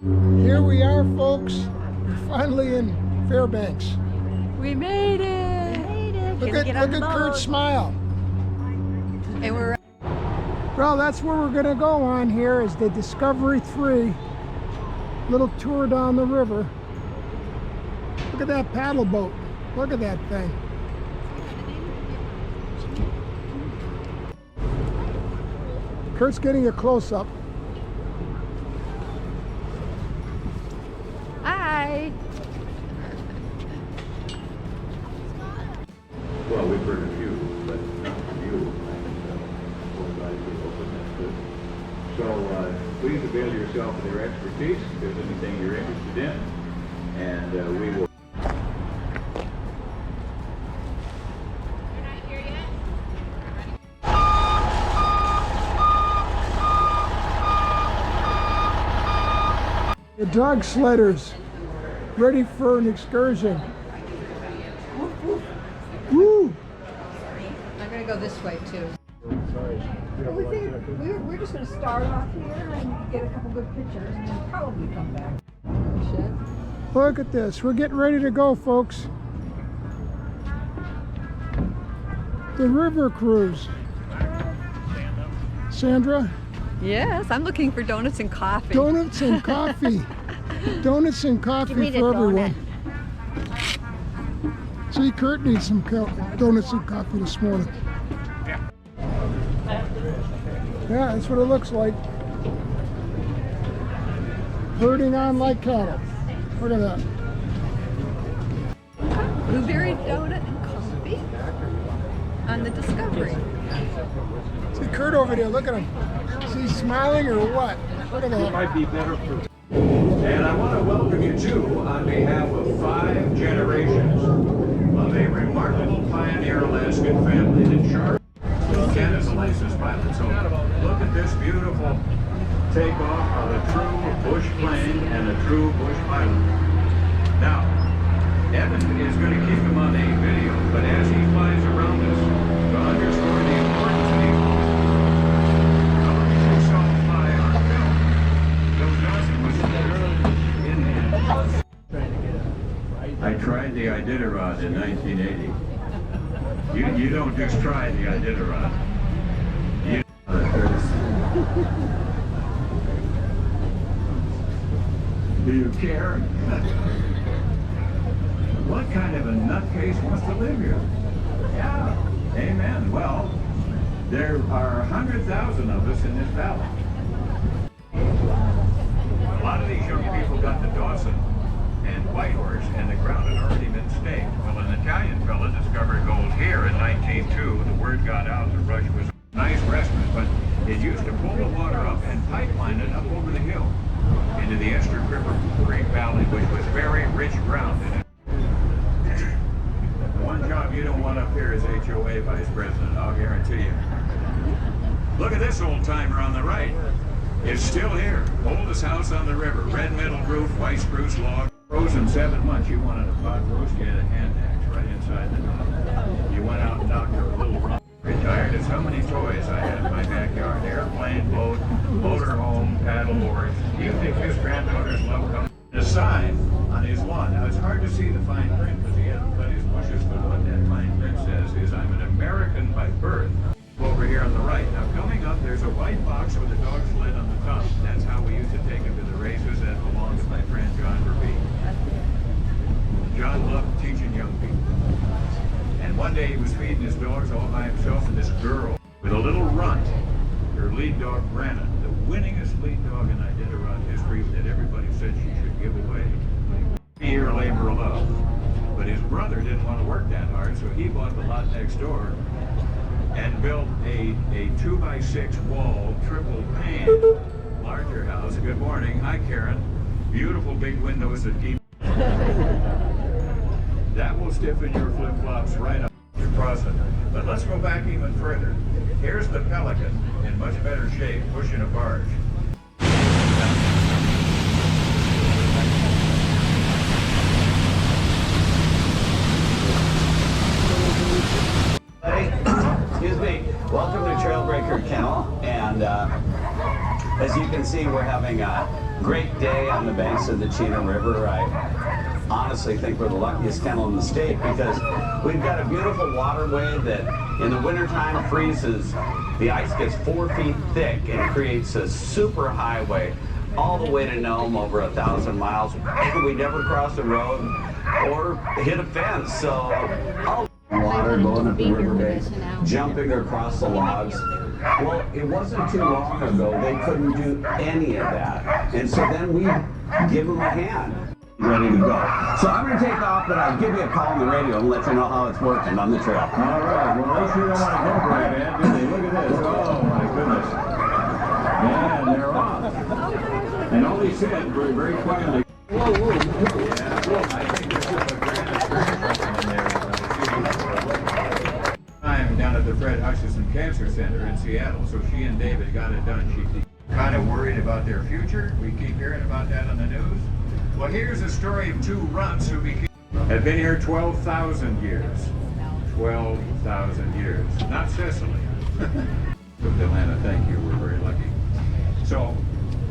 Here we are, folks. We're finally in Fairbanks. We made it! Look at Kurt's smile. And we're Well, that's where we're gonna go on here is the Discovery 3. Little tour down the river. Look at that paddle boat. Look at that thing. Kurt's getting a close-up. Hi! Well, we've heard a few, but not from you. We're glad you're open, that's good. So please avail yourself of their expertise if there's anything you're interested in, and we will. The dog sledders, ready for an excursion. Woo! I'm gonna go this way too. We figured we're just going to start off here and get a couple good pictures and then probably come back. Look at this. We're getting ready to go, folks. The river cruise. Sandra? Yes, I'm looking for donuts and coffee. Donuts and coffee. Donuts and coffee for everyone. See, Kurt needs some donuts and coffee this morning. Yeah, that's what it looks like. Herding on like cattle. Look at that. Blueberry donut and coffee on the Discovery. See Kurt over there, look at him. Is he smiling or what? Look at that. Might be better for. And I want to welcome you too on behalf of 5 generations of a remarkable pioneer Alaskan family that charged Canada's licensed pilot. So look at this beautiful takeoff of a true bush plane and a true bush pilot. Now, Evan is going to keep him on a video, but as he flies around us, to underscore the importance of these you saw him fly on film. Bill Johnson was in the I tried the Iditarod in 1980. You don't just try the Iditarod. You Do you care? What kind of a nutcase wants to live here? Yeah, amen. Well, there are 100,000 of us in this valley. A lot of these young people got to Dawson and Whitehorse, and the ground had already been staked. Well, an Italian fella discovered gold here in 1902. The word got out the rush was a nice restaurant, but it used to pull the water up and pipeline it up over the hill into the Esther Creek Valley, which was very rich ground in it. One job you don't want up here is HOA vice president, I'll guarantee you. Look at this old timer on the right. It's still here. Oldest house on the river. Red metal roof, white spruce log. Frozen 7 months. You wanted a pot roast, you had a hand axe right inside the door. You went out and knocked her a little rock. Retired as how many toys I had in my backyard. Airplane, boat, motorhome, paddleboard. Do you think his granddaughters love coming? A sign on his lawn. Now it's hard to see the fine print because he hasn't cut his bushes, but what that fine print says is I'm an American by birth. Over here on the right. Now coming up, there's a white box with a dog sled on the top. That's how we used to take him to the races. That belonged to my friend John Verbeek. John loved teaching young people. And one day he was feeding his dogs all by himself, and this girl with a little runt, her lead dog Brennan, the winningest lead dog in Iditarod history that everybody said she should give away. Year labor of love. But his brother didn't want to work that hard, so he bought the lot next door and built a 2x6 wall, triple pane, larger house. Good morning. Hi, Karen. Beautiful big windows that keep... That will stiffen your flip-flops right up your crossing. But let's go back even further. Here's the Pelican in much better shape, pushing a barge. Excuse me. Welcome to Trailbreaker Kennel, and as you can see, we're having great day on the banks of the Cheatham River. I honestly think we're the luckiest kennel in the state because we've got a beautiful waterway that in the wintertime freezes. The ice gets 4 feet thick and creates a super highway all the way to Nome, over 1,000 miles. We never cross a road or hit a fence, so all water going up the riverbanks, jumping across the logs. Well, it wasn't too long ago they couldn't do any of that, and so then we give them a hand. Ready to go. So I'm going to take off, but I'll give you a call on the radio and let you know how it's working on the trail. All right. Well, they sure don't want to go for it, Ed, do they? Look at this. Oh, my goodness. Yeah, they're off. And all they said very quietly. Whoa, whoa, whoa. Yeah, I think this is a grand excursion in there. I'm down at the Fred Hutchinson Cancer Center in Seattle, so she and David got it done. She's kind of worried about their future. We keep hearing about that on the news. Well, here's a story of 2 runts who have been here 12,000 years. 12,000 years. Not Cecily. From Atlanta, thank you. We're very lucky. So,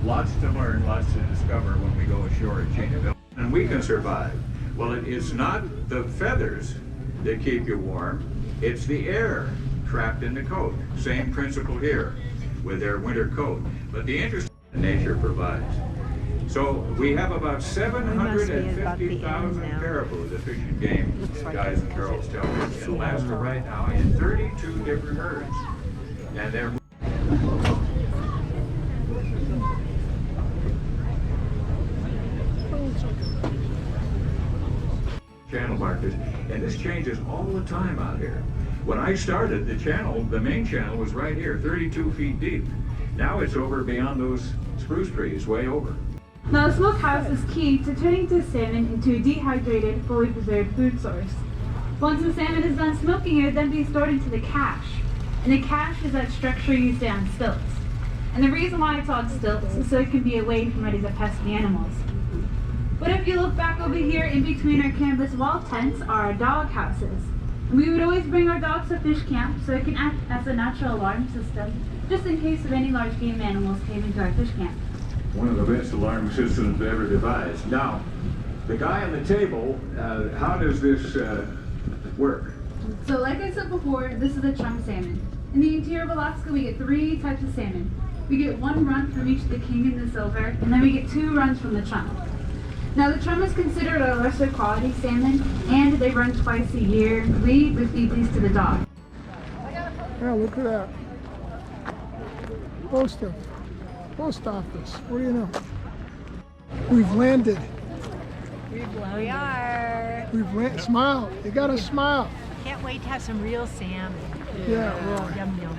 lots to learn, lots to discover when we go ashore at Cheneyville. And we can survive. Well, it's not the feathers that keep you warm. It's the air trapped in the coat. Same principle here with their winter coat. But the interest nature provides. So we have about 750,000 caribou, the Fish and Game guys and girls tell me, in Alaska right now in 32 different herds. And they're channel markers, and this changes all the time out here. When I started, the main channel was right here, 32 feet deep. Now it's over beyond those spruce trees, way over. Now, the smokehouse is key to turning the salmon into a dehydrated, fully preserved food source. Once the salmon is done smoking, it would then be stored into the cache. And the cache is that structure you see on stilts. And the reason why it's on stilts is so it can be away from any of the pesky animals. But if you look back over here, in between our canvas wall tents are our dog houses. And we would always bring our dogs to fish camp so it can act as a natural alarm system, just in case of any large game animals came into our fish camp. One of the best alarm systems ever devised. Now, the guy on the table, how does this work? So like I said before, this is a chum salmon. In the interior of Alaska, we get 3 types of salmon. We get 1 run from each of the king and the silver, and then we get 2 runs from the chum. Now the chum is considered a lesser quality salmon, and they run twice a year. We feed these to the dog. Yeah, look at that. Post office. What do you know? We've landed. We are. We've landed. Smile. You gotta smile. Can't wait to have some real salmon. Yeah, well. Yum yum.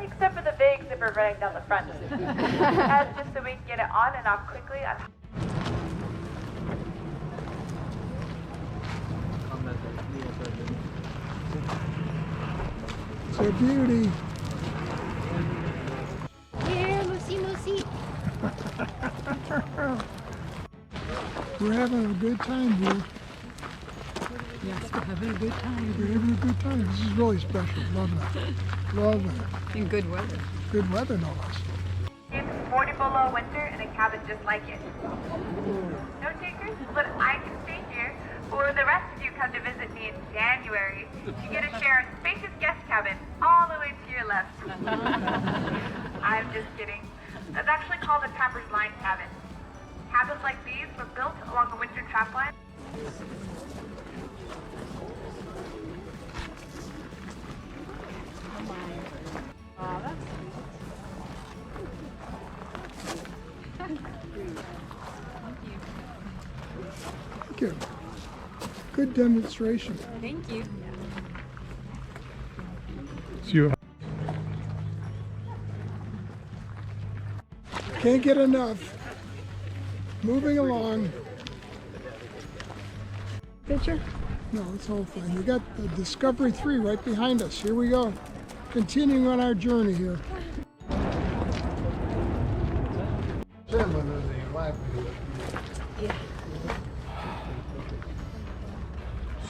Except for the big zipper running down the front. That's just so we can get it on and off quickly. It's a beauty. Here, Moosey, Moosey. We're having a good time here. Yes, we're having a good time. We're having a good time. This is really special. Love that. Love that. In good weather. Good weather, no less. It's 40 below winter in a cabin just like it. No takers, but I can stay here. Or the rest of you come to visit me in January. You get to share a spacious guest cabin all the way to your left. I'm just kidding. That's actually called a Trapper's Line cabin. Cabins like these were built along the winter trap line. Oh, that's Thank you. Good demonstration. Thank you. Can't get enough. Moving along. Picture? No, it's all fine. We got the Discovery 3 right behind us. Here we go. Continuing on our journey here.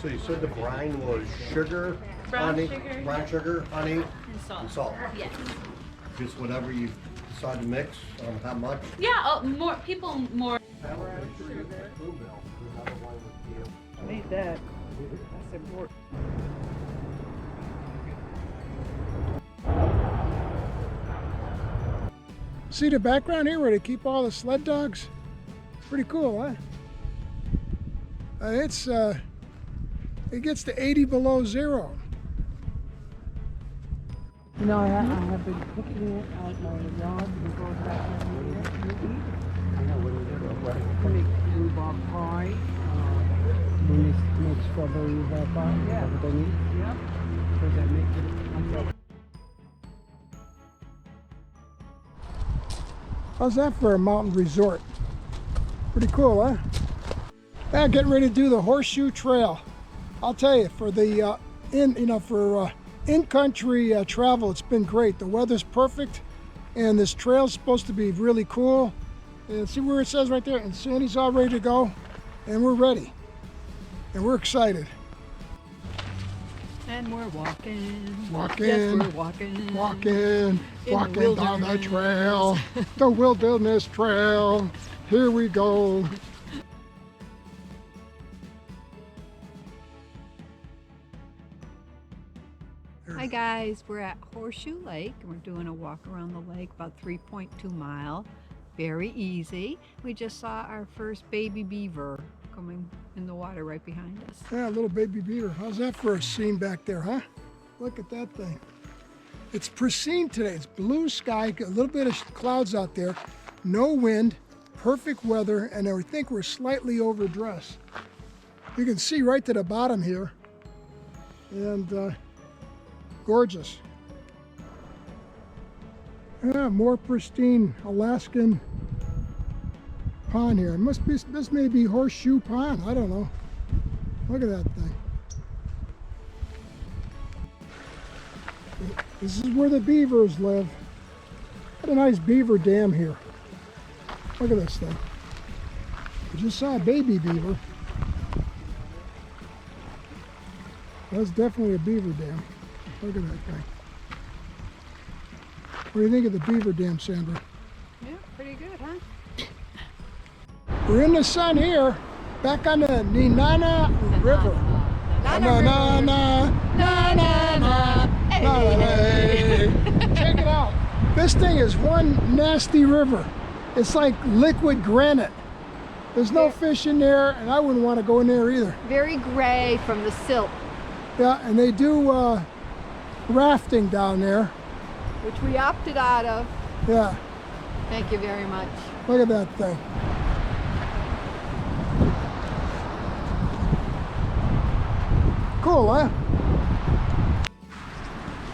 So you said the brine was sugar, Brown honey, sugar. brown sugar, honey, And salt. and salt. Yes. Just whatever you decide to mix. How much? Yeah, more people more. Need that. That's important. See the background here where they keep all the sled dogs? Pretty cool, huh? It gets to 80 below zero. You know, I have been cooking it out my yard and goes back in here to eat. I know when you make rhubarb pie, when you make strawberry rhubarb pie, yeah. Everything. Yeah. Because I make it myself. How's that for a mountain resort? Pretty cool, huh? Now getting ready to do the Horseshoe Trail. I'll tell you, for the in-country travel, it's been great. The weather's perfect, and this trail's supposed to be really cool. And see where it says right there, and Sandy's all ready to go, and we're ready, and we're excited. And we're walking. Walking. Yes, we're walking. Walking down the wilderness. trail, the wilderness trail. Here we go. Hi guys, we're at Horseshoe Lake and we're doing a walk around the lake, about 3.2 mile. Very easy. We just saw our first baby beaver coming in the water right behind us. Yeah, little baby beaver. How's that for a scene back there, huh? Look at that thing. It's pristine today. It's blue sky, a little bit of clouds out there, no wind, perfect weather, and I think we're slightly overdressed. You can see right to the bottom here, and gorgeous. Yeah, more pristine Alaskan pond here. This may be Horseshoe Pond. I don't know. Look at that thing. This is where the beavers live. What a nice beaver dam here. Look at this thing. I just saw a baby beaver. That's definitely a beaver dam. Look at that thing. What do you think of the beaver dam, Sandra? Yeah, pretty good, huh? We're in the sun here, back on the Nenana River. Check it out. This thing is one nasty river. It's like liquid granite. There's no fish in there, and I wouldn't want to go in there either. Very gray from the silt. Yeah, and they do rafting down there. Which we opted out of. Yeah. Thank you very much. Look at that thing. Cool, huh?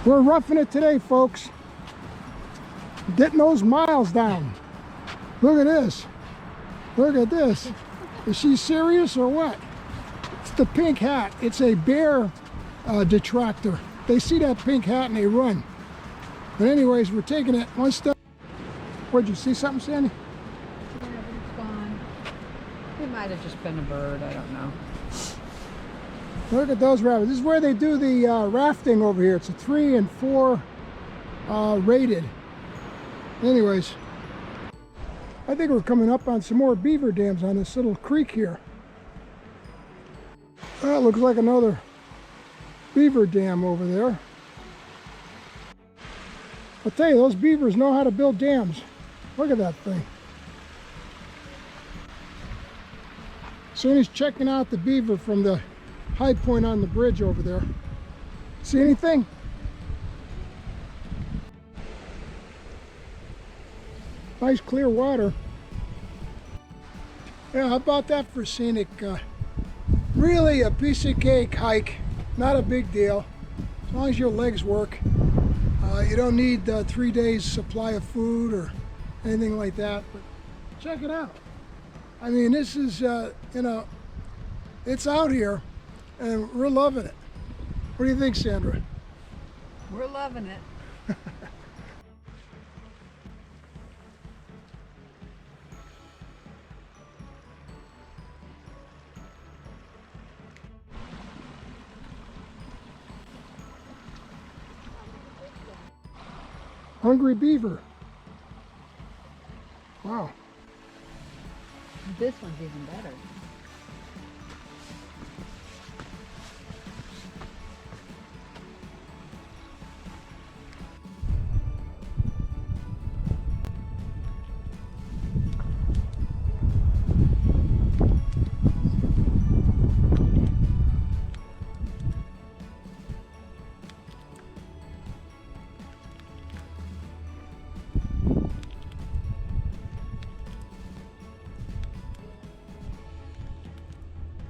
We're roughing it today, folks. Getting those miles down. Look at this. Look at this. Is she serious or what? It's the pink hat. It's a bear detractor. They see that pink hat and they run. But anyways, we're taking it one step. What'd you see something, Sandy? Yeah, but it's gone. It might have just been a bird, I don't know. Look at those rapids. This is where they do the rafting over here. It's a 3 and 4 rated. Anyways, I think we're coming up on some more beaver dams on this little creek here. That looks like another beaver dam over there. I'll tell you, those beavers know how to build dams. Look at that thing. Sandy's checking out the beaver from the high point on the bridge over there. See anything? Nice clear water. Yeah, how about that for scenic? Really a piece of cake hike. Not a big deal. As long as your legs work. You don't need 3 days supply of food or anything like that. But check it out. I mean, this is, you know, it's out here. And we're loving it. What do you think, Sandra? We're loving it. hungry beaver. Wow. This one's even better.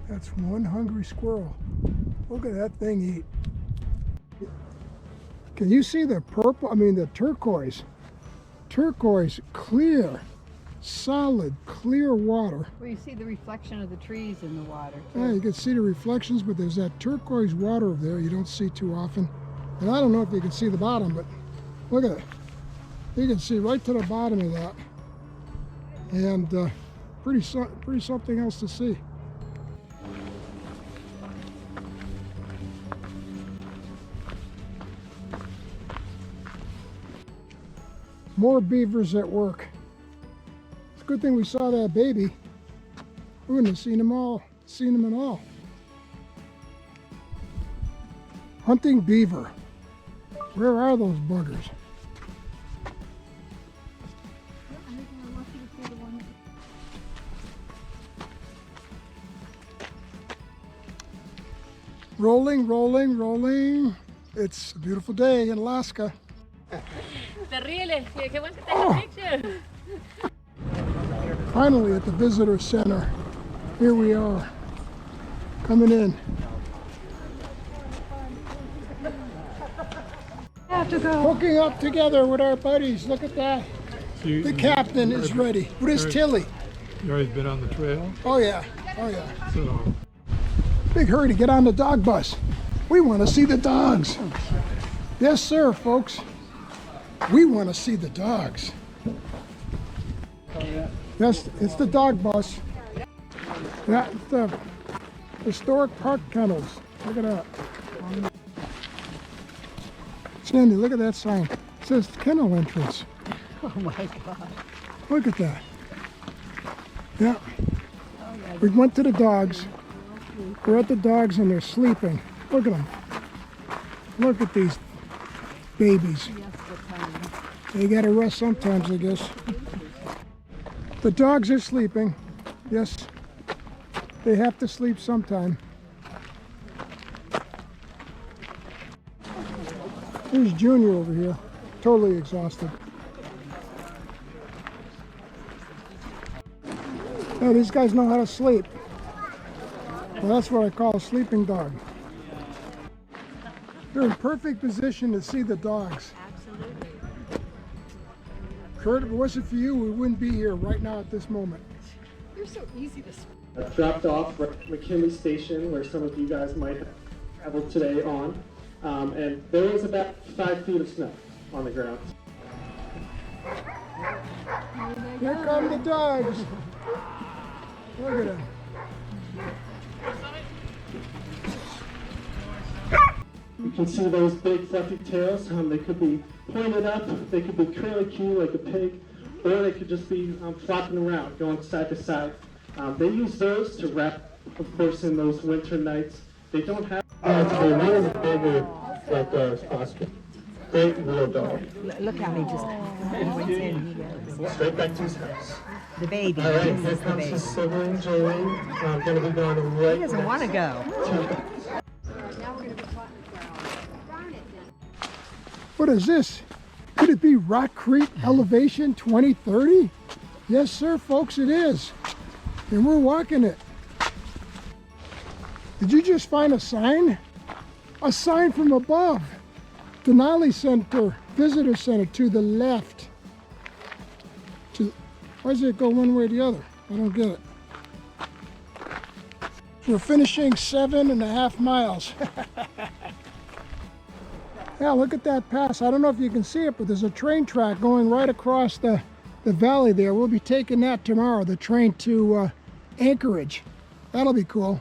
That's one hungry squirrel. Look at that thing eat. Can you see the purple? I mean the turquoise. Turquoise, clear, solid, clear water. Well, you see the reflection of the trees in the water, too. Yeah, you can see the reflections, but there's that turquoise water over there you don't see too often. And I don't know if you can see the bottom, but look at it. You can see right to the bottom of that. And pretty something else to see. More beavers at work. It's a good thing we saw that baby. We wouldn't have seen them at all. Hunting beaver. Where are those buggers? Rolling, rolling, rolling. It's a beautiful day in Alaska. Finally at the visitor center. Here we are, coming in. Have to go. Hooking up together with our buddies. Look at that. The captain is ready. What is Tilly? You always been on the trail? Oh yeah, oh yeah. So, Big hurry to get on the dog bus. We want to see the dogs. Yes sir, folks. We want to see the dogs. Yes, it's the dog bus. That's the historic park kennels. Look at that. Sandy, look at that sign. It says kennel entrance. Oh my God. Look at that. Yeah. We went to the dogs. We're at the dogs and they're sleeping. Look at them. Look at these babies. They gotta rest sometimes, I guess. The dogs are sleeping. Yes, they have to sleep sometime. Here's Junior over here, totally exhausted. Yeah, these guys know how to sleep. Well, that's what I call a sleeping dog. They're in perfect position to see the dogs. Absolutely. Kurt, if it wasn't for you, we wouldn't be here right now at this moment. You're so easy to speak. Dropped off at McKinley Station, where some of you guys might have traveled today on. And there was about 5 feet of snow on the ground. Here come the dogs. Look at them. You can see those big fluffy tails. They could be pointed up, they could be curly Q like a pig, or they could just be flopping around, going side to side. They use those to wrap, of course, in those winter nights. They don't have... They're not as big like Oscar. Great little dog. Look how he just went in. Straight back to his house. The baby. All right, here comes his sibling, Jolene. I'm going to be going right... He doesn't want to go. What is this? Could it be Rock Creek Elevation 2030? Yes, sir, folks, it is. And we're walking it. Did you just find a sign? A sign from above. Denali Center, Visitor Center to the left. Why does it go one way or the other? I don't get it. We're finishing 7.5 miles. Yeah, look at that pass. I don't know if you can see it, but there's a train track going right across the valley there. We'll be taking that tomorrow, the train to Anchorage. That'll be cool.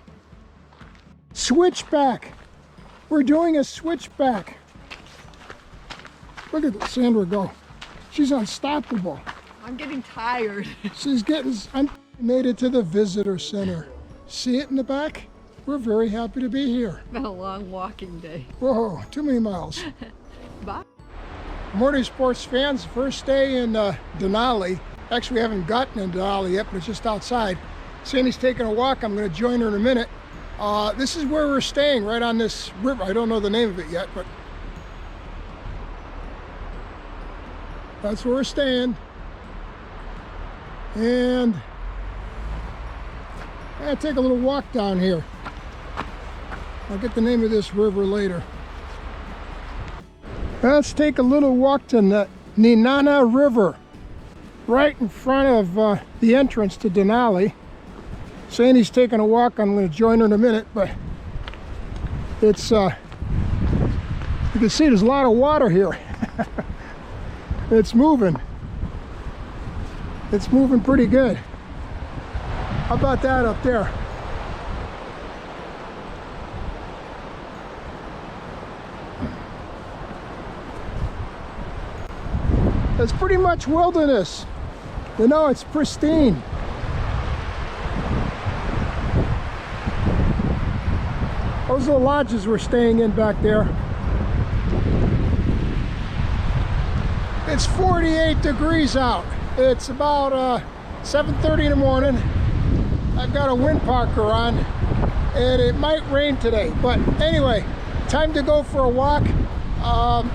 Switchback. We're doing a switchback. Look at Sandra go. She's unstoppable. I'm getting tired. She's getting, made it to the visitor center. See it in the back? We're very happy to be here. Been a long walking day. Whoa, too many miles. Bye. Morning sports fans, first day in Denali. Actually, we haven't gotten in Denali yet, but it's just outside. Sandy's taking a walk. I'm going to join her in a minute. This is where we're staying, right on this river. I don't know the name of it yet, but that's where we're staying. And I'll take a little walk down here. I'll get the name of this river later. Let's take a little walk to the Nenana River, right in front of the entrance to Denali. Sandy's taking a walk. I'm going to join her in a minute, but it's, you can see there's a lot of water here. It's moving. It's moving pretty good. How about that up there? It's pretty much wilderness. You know, it's pristine. Those are the lodges we're staying in back there. It's 48 degrees out. It's about 7:30 in the morning. I've got a wind parker on, and it might rain today. But anyway, time to go for a walk.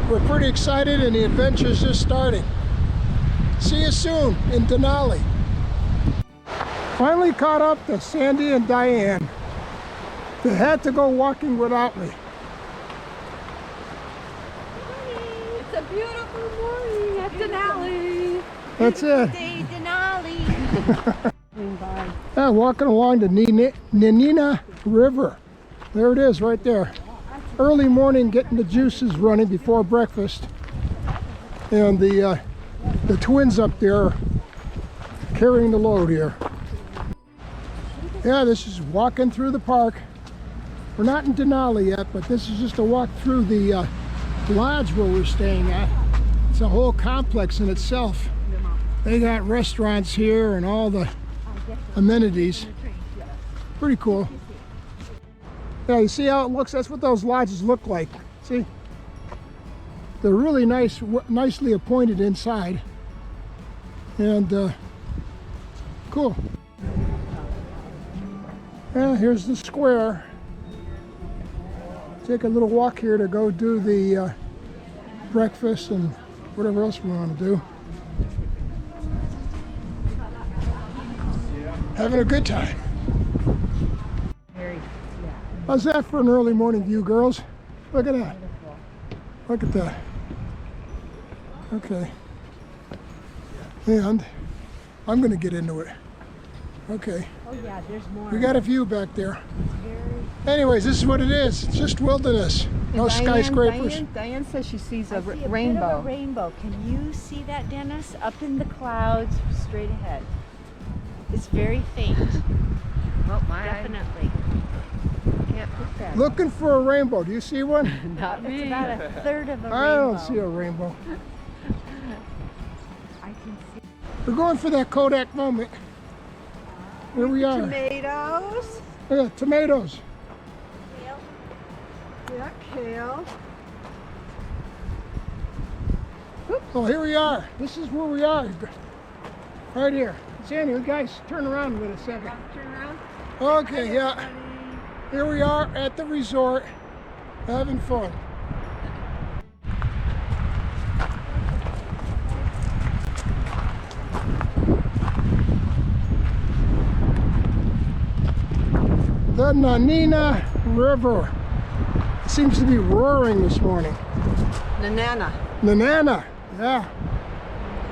We're pretty excited, and the adventure's just starting. See you soon in Denali. Finally caught up to Sandy and Diane. They had to go walking without me. It's a beautiful morning at Denali. That's it. Day Denali. Yeah, walking along the Nenana River. There it is right there. Early morning, getting the juices running before breakfast. And the twins up there carrying the load here. Yeah, this is walking through the park. We're not in Denali yet, but this is just a walk through the lodge where we're staying at. It's a whole complex in itself. They got restaurants here and all the amenities. Pretty cool. Yeah, you see how it looks? That's what those lodges look like. See? They're really nice, nicely appointed inside. And cool. Yeah, here's the square. Take a little walk here to go do the breakfast and whatever else we want to do. Having a good time. How's that for an early morning view, girls? Look at that. Look at that. Okay. And I'm going to get into it. Okay. Oh yeah, there's more. We got a view back there. Anyways, this is what it is. It's just wilderness. No skyscrapers. Diane says she sees a I see a rainbow. bit of a rainbow. Can you see that, Dennis? Up in the clouds, straight ahead. It's very faint. Oh my. Definitely. Can't put that. Looking for a rainbow. Do you see one? Not It's me. about a third of a rainbow. I don't see a rainbow. I can see. We're going for that Kodak moment. Here we are. Tomatoes. Yeah, tomatoes. Yeah, kale. Oh, here we are. This is where we are. Right here. Sandy, you guys turn around with a second. Turn around. Okay, yeah. Here we are at the resort, having fun. The Nenana River. It seems to be roaring this morning. Nenana. Nenana, yeah.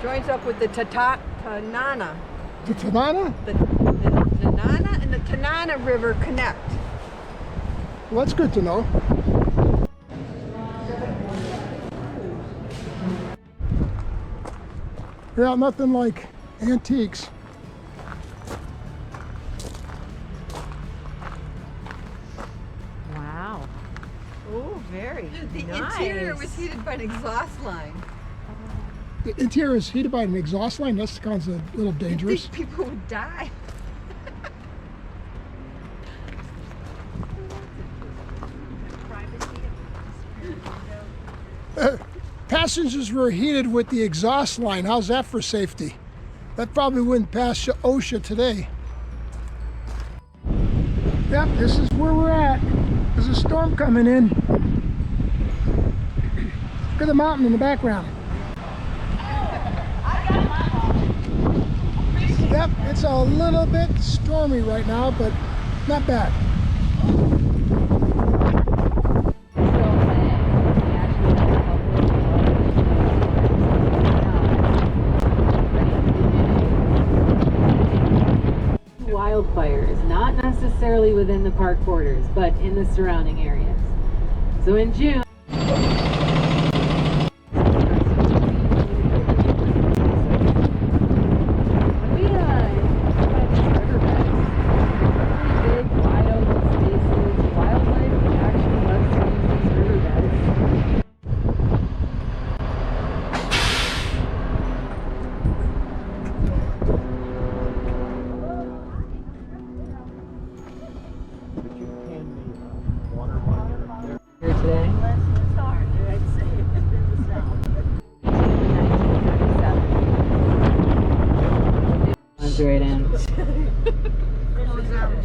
Joins up with the Tanana. The Tanana? The Nenana and the Tanana River connect. Well, that's good to know. Yeah, nothing like antiques. Wow. Oh, very The nice. interior was heated by an exhaust line. The interior is heated by an exhaust line. That's kind of a little dangerous. These people would die. Passengers were heated with the exhaust line. How's that for safety? That probably wouldn't pass OSHA today. Yep, this is where we're at. There's a storm coming in. Look at the mountain in the background. Yep, it's a little bit stormy right now, but not bad. Wildfires, not necessarily within the park borders, but in the surrounding areas. So in June, right in.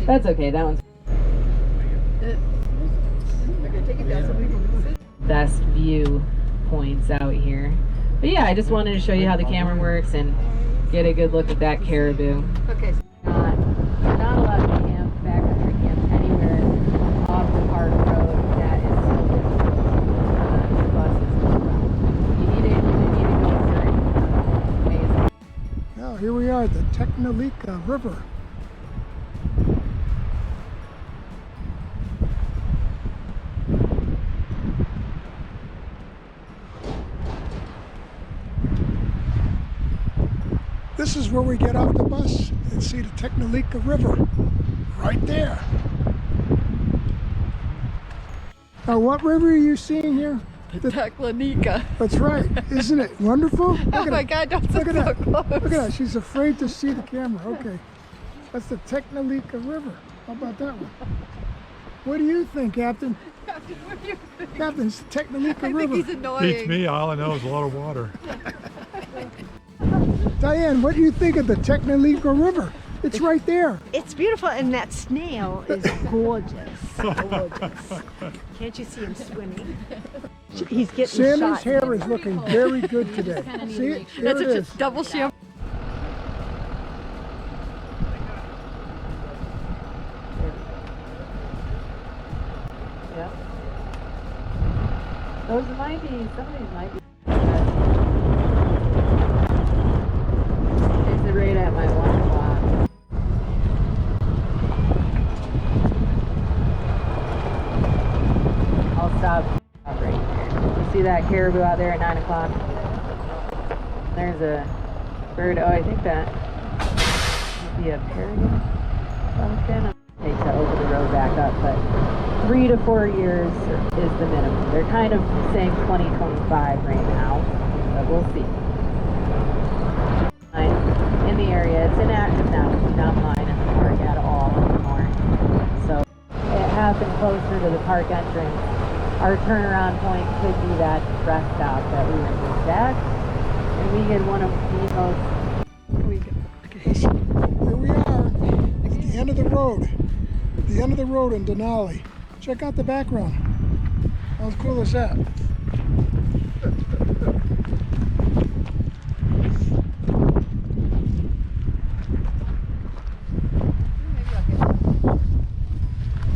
That's okay, that one's best view points out here. But yeah, I just wanted to show you how the camera works and get a good look at that caribou. Okay. Not allowed to camp, backcountry camp anywhere off the park road that is still visible. The buses go around. You need to go certain ways. Now here we are at the Technolika River. This is where we get off the bus and see the Technolika River, right there. Now, what river are you seeing here? The Technolika. That's right. Isn't it wonderful? Oh my God, don't sit so close. Look at that. She's afraid to see the camera. Okay. That's the Technolika River. How about that one? What do you think, Captain? Captain, what do you think? Captain, it's the Technolika River. I think he's annoying. Beats me. All I know is a lot of water. Diane, what do you think of the Technolika River? It's right there. It's beautiful, and that snail is gorgeous. Gorgeous. Can't you see him swimming? He's getting Sammy's shot. hair is looking very good today. See it? There That's it a is. double shampoo. Yep. Those might be, some of these might be. It's right at my 1 o'clock. I'll stop right there. You see that caribou out there at 9 o'clock? There's a bird. Oh, I think that might be a peregrine falcon. Takes to open the road back up, but 3 to 4 years is the minimum. They're kind of saying 2025 right now, but we'll see. In the area, it's inactive now. It's not mine in the park at all anymore. So it happened closer to the park entrance. Our turnaround point could be that rest stop that we were just at, and we get one of the most. Here we are at the end of the road. The end of the road in Denali. Check out the background. How cool is that?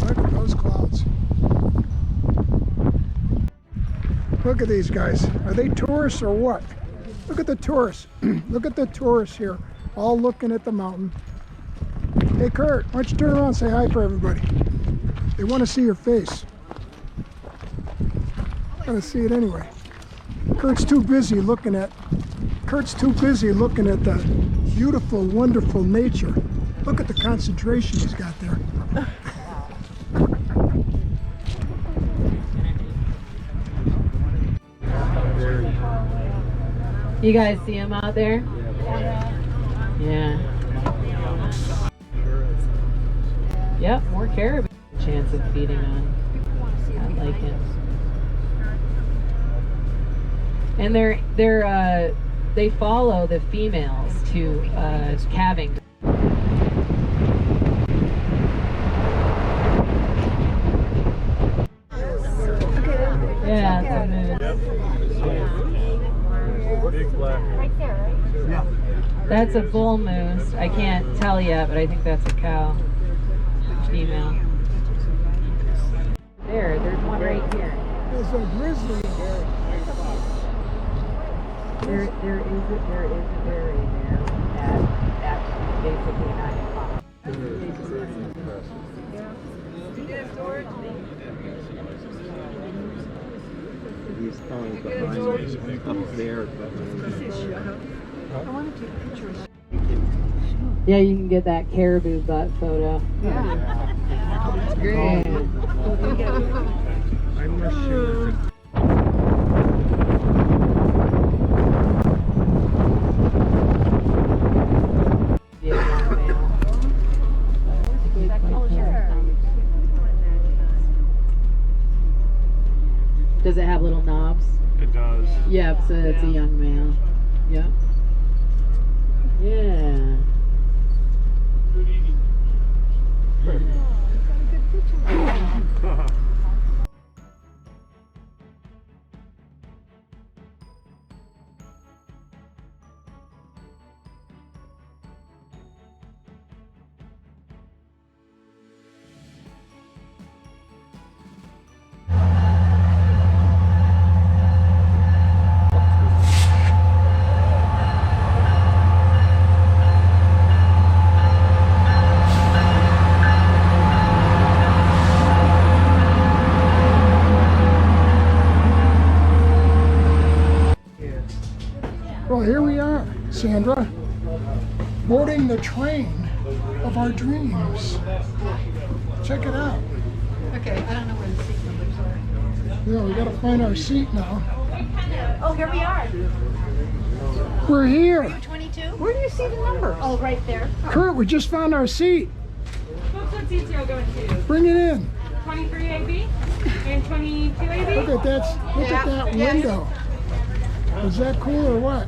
Look at those clouds. Look at these guys. Are they tourists or what? Look at the tourists. Look at the tourists here, all looking at the mountain. Hey Kurt, why don't you turn around and say hi for everybody? They want to see your face. Gotta see it anyway. Kurt's too busy looking at the beautiful, wonderful nature. Look at the concentration he's got there. You guys see them out there? Yeah. Yep, more caribou. Chance of feeding on that lichen. And they follow the females to calving. Yeah, it's a moon. Big black. Right there, right? Yeah. That's a bull moose. I can't tell yet, but I think that's a cow. Female. There's one right here. There's a grizzly. There is a berry there at basically 9 o'clock. These thorns behind up there. I want to take a picture of that. Yeah, you can get that caribou butt photo. Yeah. That's great. I'm not sure. Does it have little knobs? It does. Yep, so it's a young male. Yep. Yeah. Well, here we are, Sandra, boarding the train of our dreams. Check it out. Okay, I don't know where the seat numbers are. Yeah, we gotta find our seat now. Oh, here we are. We're here. 22? Where do you see the numbers? Oh, right there. Kurt, we just found our seat. What seats are you going to? Bring it in. 23AB and 22AB? Look at that window. Is that cool or what?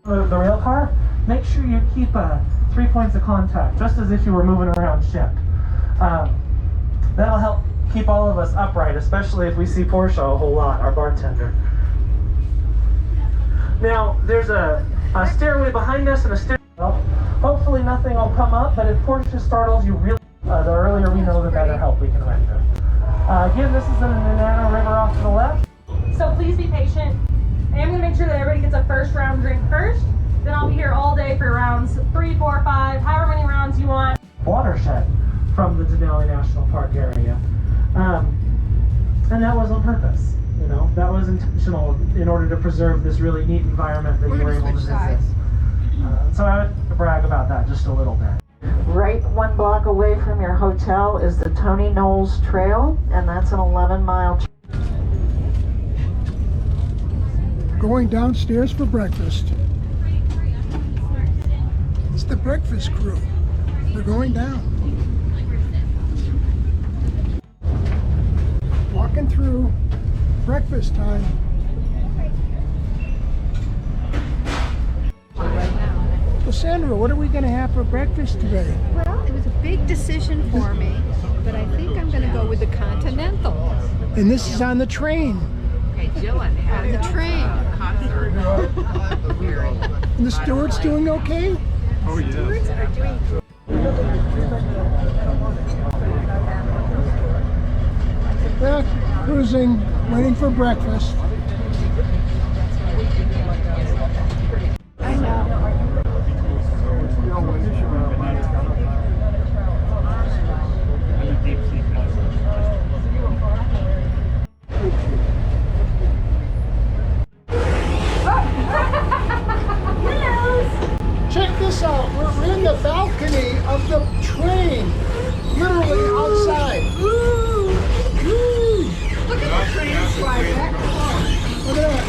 The rail car, make sure you keep 3 points of contact, just as if you were moving around ship. That'll help keep all of us upright, especially if we see Portia a whole lot, our bartender. Now, there's a stairway behind us and a stairwell. Hopefully nothing will come up, but if Portia startles you really, the earlier we know, the better help we can render. Again, this is in the Nana River off to the left. So please be patient. I am going to make sure that everybody gets a first round drink first. Then I'll be here all day for rounds 3, 4, 5, however many rounds you want. Watershed from the Denali National Park area. And that was on purpose. You know, that was intentional in order to preserve this really neat environment that you were able to visit. So I would brag about that just a little bit. Right 1 block away from your hotel is the Tony Knowles Trail, and that's an 11-mile trail. Going downstairs for breakfast. It's the breakfast crew. They're going down. Walking through breakfast time. Well, Sandra, what are we going to have for breakfast today? Well, it was a big decision for me, but I think I'm going to go with the Continental. And this is on the train. On the train. And the steward's doing okay? Oh, yeah. Stewards are doing Yeah, cruising, waiting for breakfast. I know. Check this out. We're in the balcony of the train. Literally outside. Look at the train fly back. Look at that.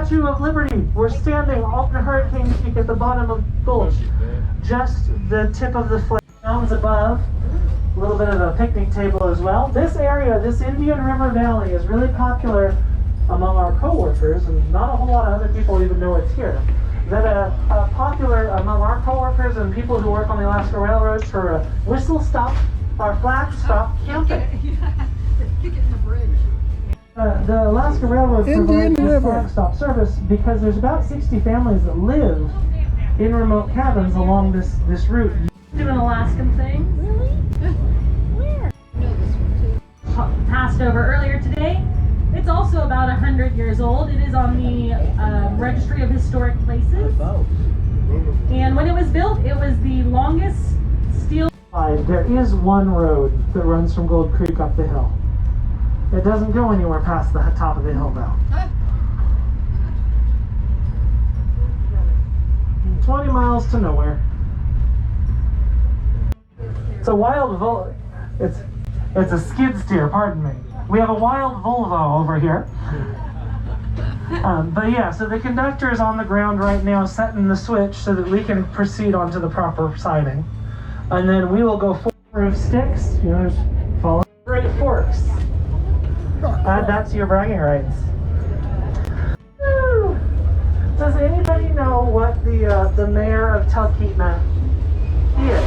Statue of Liberty. We're standing off the Hurricane Peak at the bottom of Gulch. Just the tip of the flag. Mountains above. A little bit of a picnic table as well. This area, this Indian River Valley, is really popular among our coworkers, and not a whole lot of other people even know it's here. That popular among our coworkers and people who work on the Alaska Railroad for a whistle stop or flag stop camping. The Alaska Railroad provides this flag stop service because there's about 60 families that live in remote cabins along this route. Do an Alaskan thing. Really? Where? Passed over earlier today. It's also about 100 years old. It is on the Registry of Historic Places. And when it was built, it was the longest steel. There is one road that runs from Gold Creek up the hill. It doesn't go anywhere past the top of the hill though. 20 miles to nowhere. It's a wild it's a skid steer, pardon me. We have a wild Volvo over here. But yeah, so the conductor is on the ground right now setting the switch so that we can proceed onto the proper siding. And then we will go forward of sticks, you know, there's falling great forks. Add that to your bragging rights. Woo! Does anybody know what the mayor of Talkeetna is?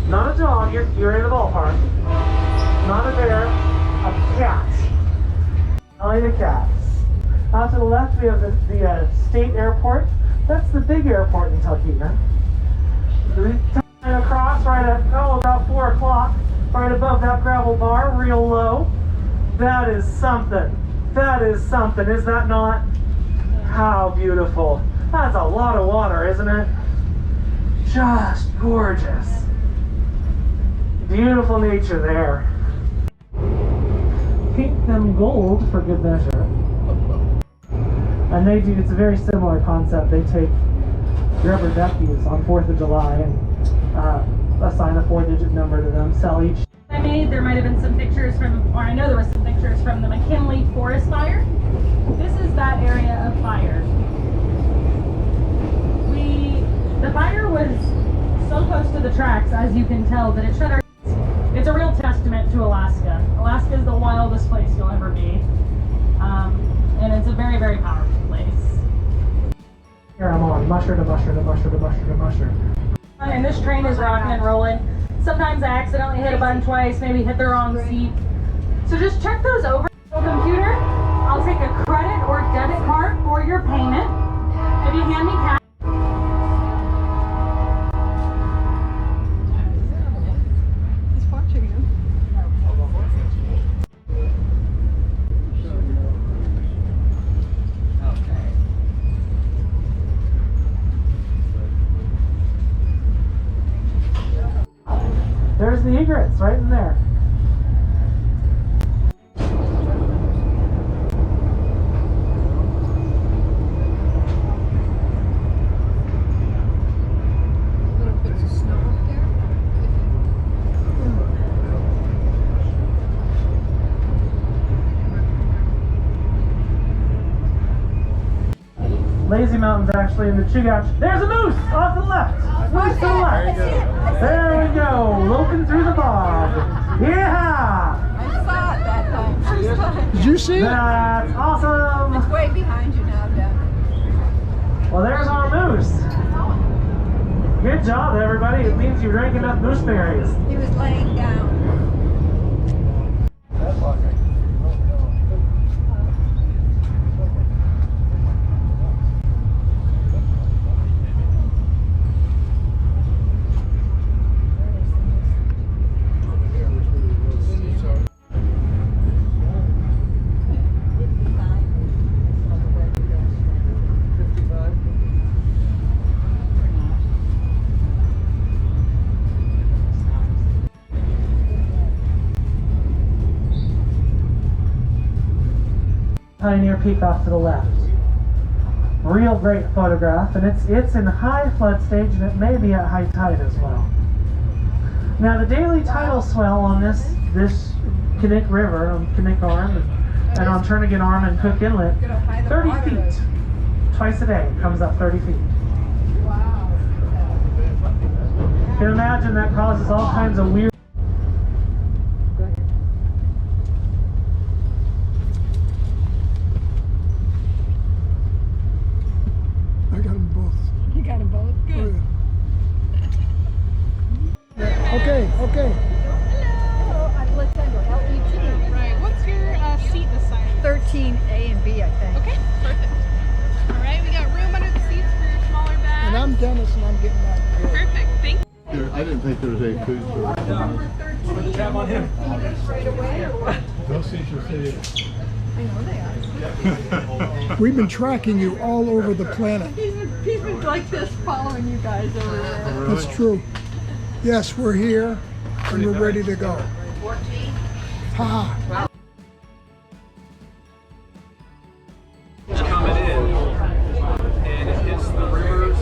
Not a dog, you're in the ballpark. Not a bear, a cat. Only the cats. Out to the left we have the state airport. That's the big airport in Talkeetna. Across right at about 4 o'clock, right above that gravel bar, real low. That is something. That is something, is that not? How beautiful. That's a lot of water, isn't it? Just gorgeous. Beautiful nature there. Paint them gold for good measure. And it's a very similar concept. They take rubber duckies on 4th of July and assign a 4-digit number to them, sell each. There might have been some pictures from, or I know there was some pictures from the McKinley Forest Fire. This is that area of fire. The fire was so close to the tracks, as you can tell, that it shut our. It's a real testament to Alaska. Alaska is the wildest place you'll ever be. And it's a very, very powerful place. Here I'm on, musher to musher to musher to musher to musher. And this train is rocking and rolling. Sometimes I accidentally hit a button twice, maybe hit the wrong seat. So just check those over. Computer, I'll take a credit or debit card for your payment. If you hand me cash. He's watching him. There's the egrets right in there. Lazy Mountain's actually in the Chugach. There's a moose off to the left. Moose to the left. There we go. Loping through the bog. Yeah. I saw it that time. First time. Did you see it? That's awesome. It's way behind you now, Deb. Well, there's our moose. Good job, everybody. It means you drank enough mooseberries. He was laying down. Pioneer Peak off to the left. Real great photograph, and it's in high flood stage, and it may be at high tide as well. Now the daily tidal swell on this Kinnick River, on Kinnick Arm, And on Turnagain Arm and Cook Inlet, 30 feet. Twice a day, comes up 30 feet. You can imagine that causes all kinds of weird. I got them both. You got them both? Good. Oh, yeah. Okay, okay. Hello, I'm Alexander, LET. Right, what's your seat assignment? 13 A and B, I think. Okay, perfect. All right, we got room under the seats for your smaller bags. And I'm Dennis, and I'm getting that. Perfect, thank you. I didn't think there was any food for it. Tap on him. No seizure city. I know they are. We've been tracking you all over the planet. He's been like this following you guys everywhere. That's true. Yes, we're here, and we're ready to go. Ha! Coming in, and it hits the rivers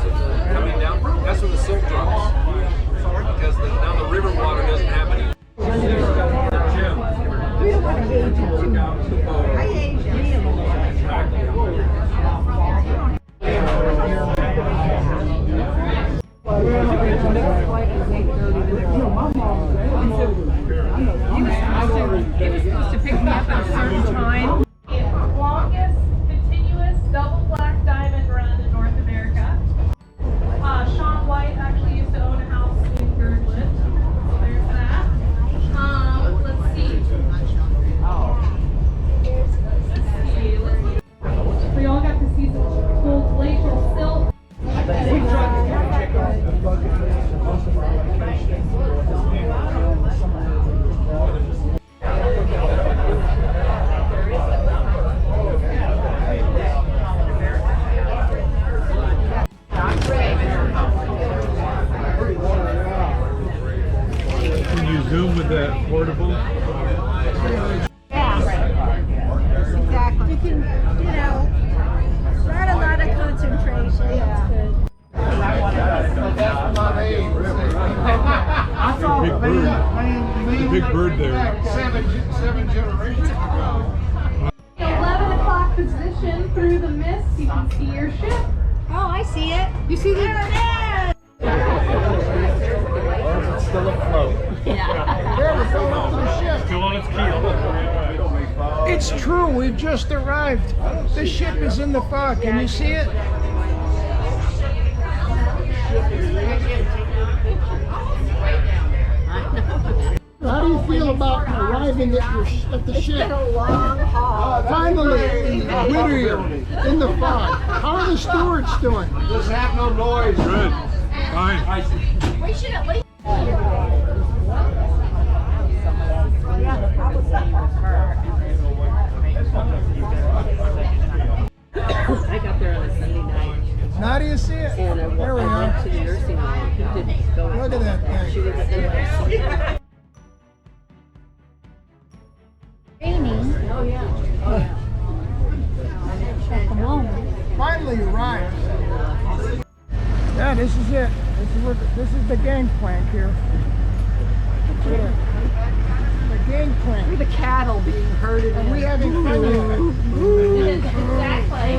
coming down. That's when the silt drops. Because now the river water doesn't have any. We don't want to age it too much. I age He was supposed to pick me up at a certain time. Longest continuous double black diamond run in North America. Sean White actually used to own a house in Girdwood. So there's that. Let's see. We all got to see some cool glacial silt. Can you zoom with that portable? Exactly. You can, not a lot of concentration. It's good. Big bird there. Seven generations ago. 11 o'clock position through the mist. You can see your ship. Oh, I see it. You see there it is. It's still afloat. There we go, up to the ship. Still on its keel. It's true, we've just arrived. The ship is in the fog. Can you see it? How do you feel about arriving at the ship? been a long haul. Finally, Whittier, in the fog. How are the stewards doing? Just have no noise. Good. Fine. We should at least. I got there on a Sunday night. Now do you see it? And I There we are. went to the nursing home. He didn't go. Look at that She thing. was in Raining. Oh, yeah. At the moment. Finally arrived. Yeah, this is it. This is the gangplank here. The gangplank. We're the cattle being herded And in. we having fun here. Exactly.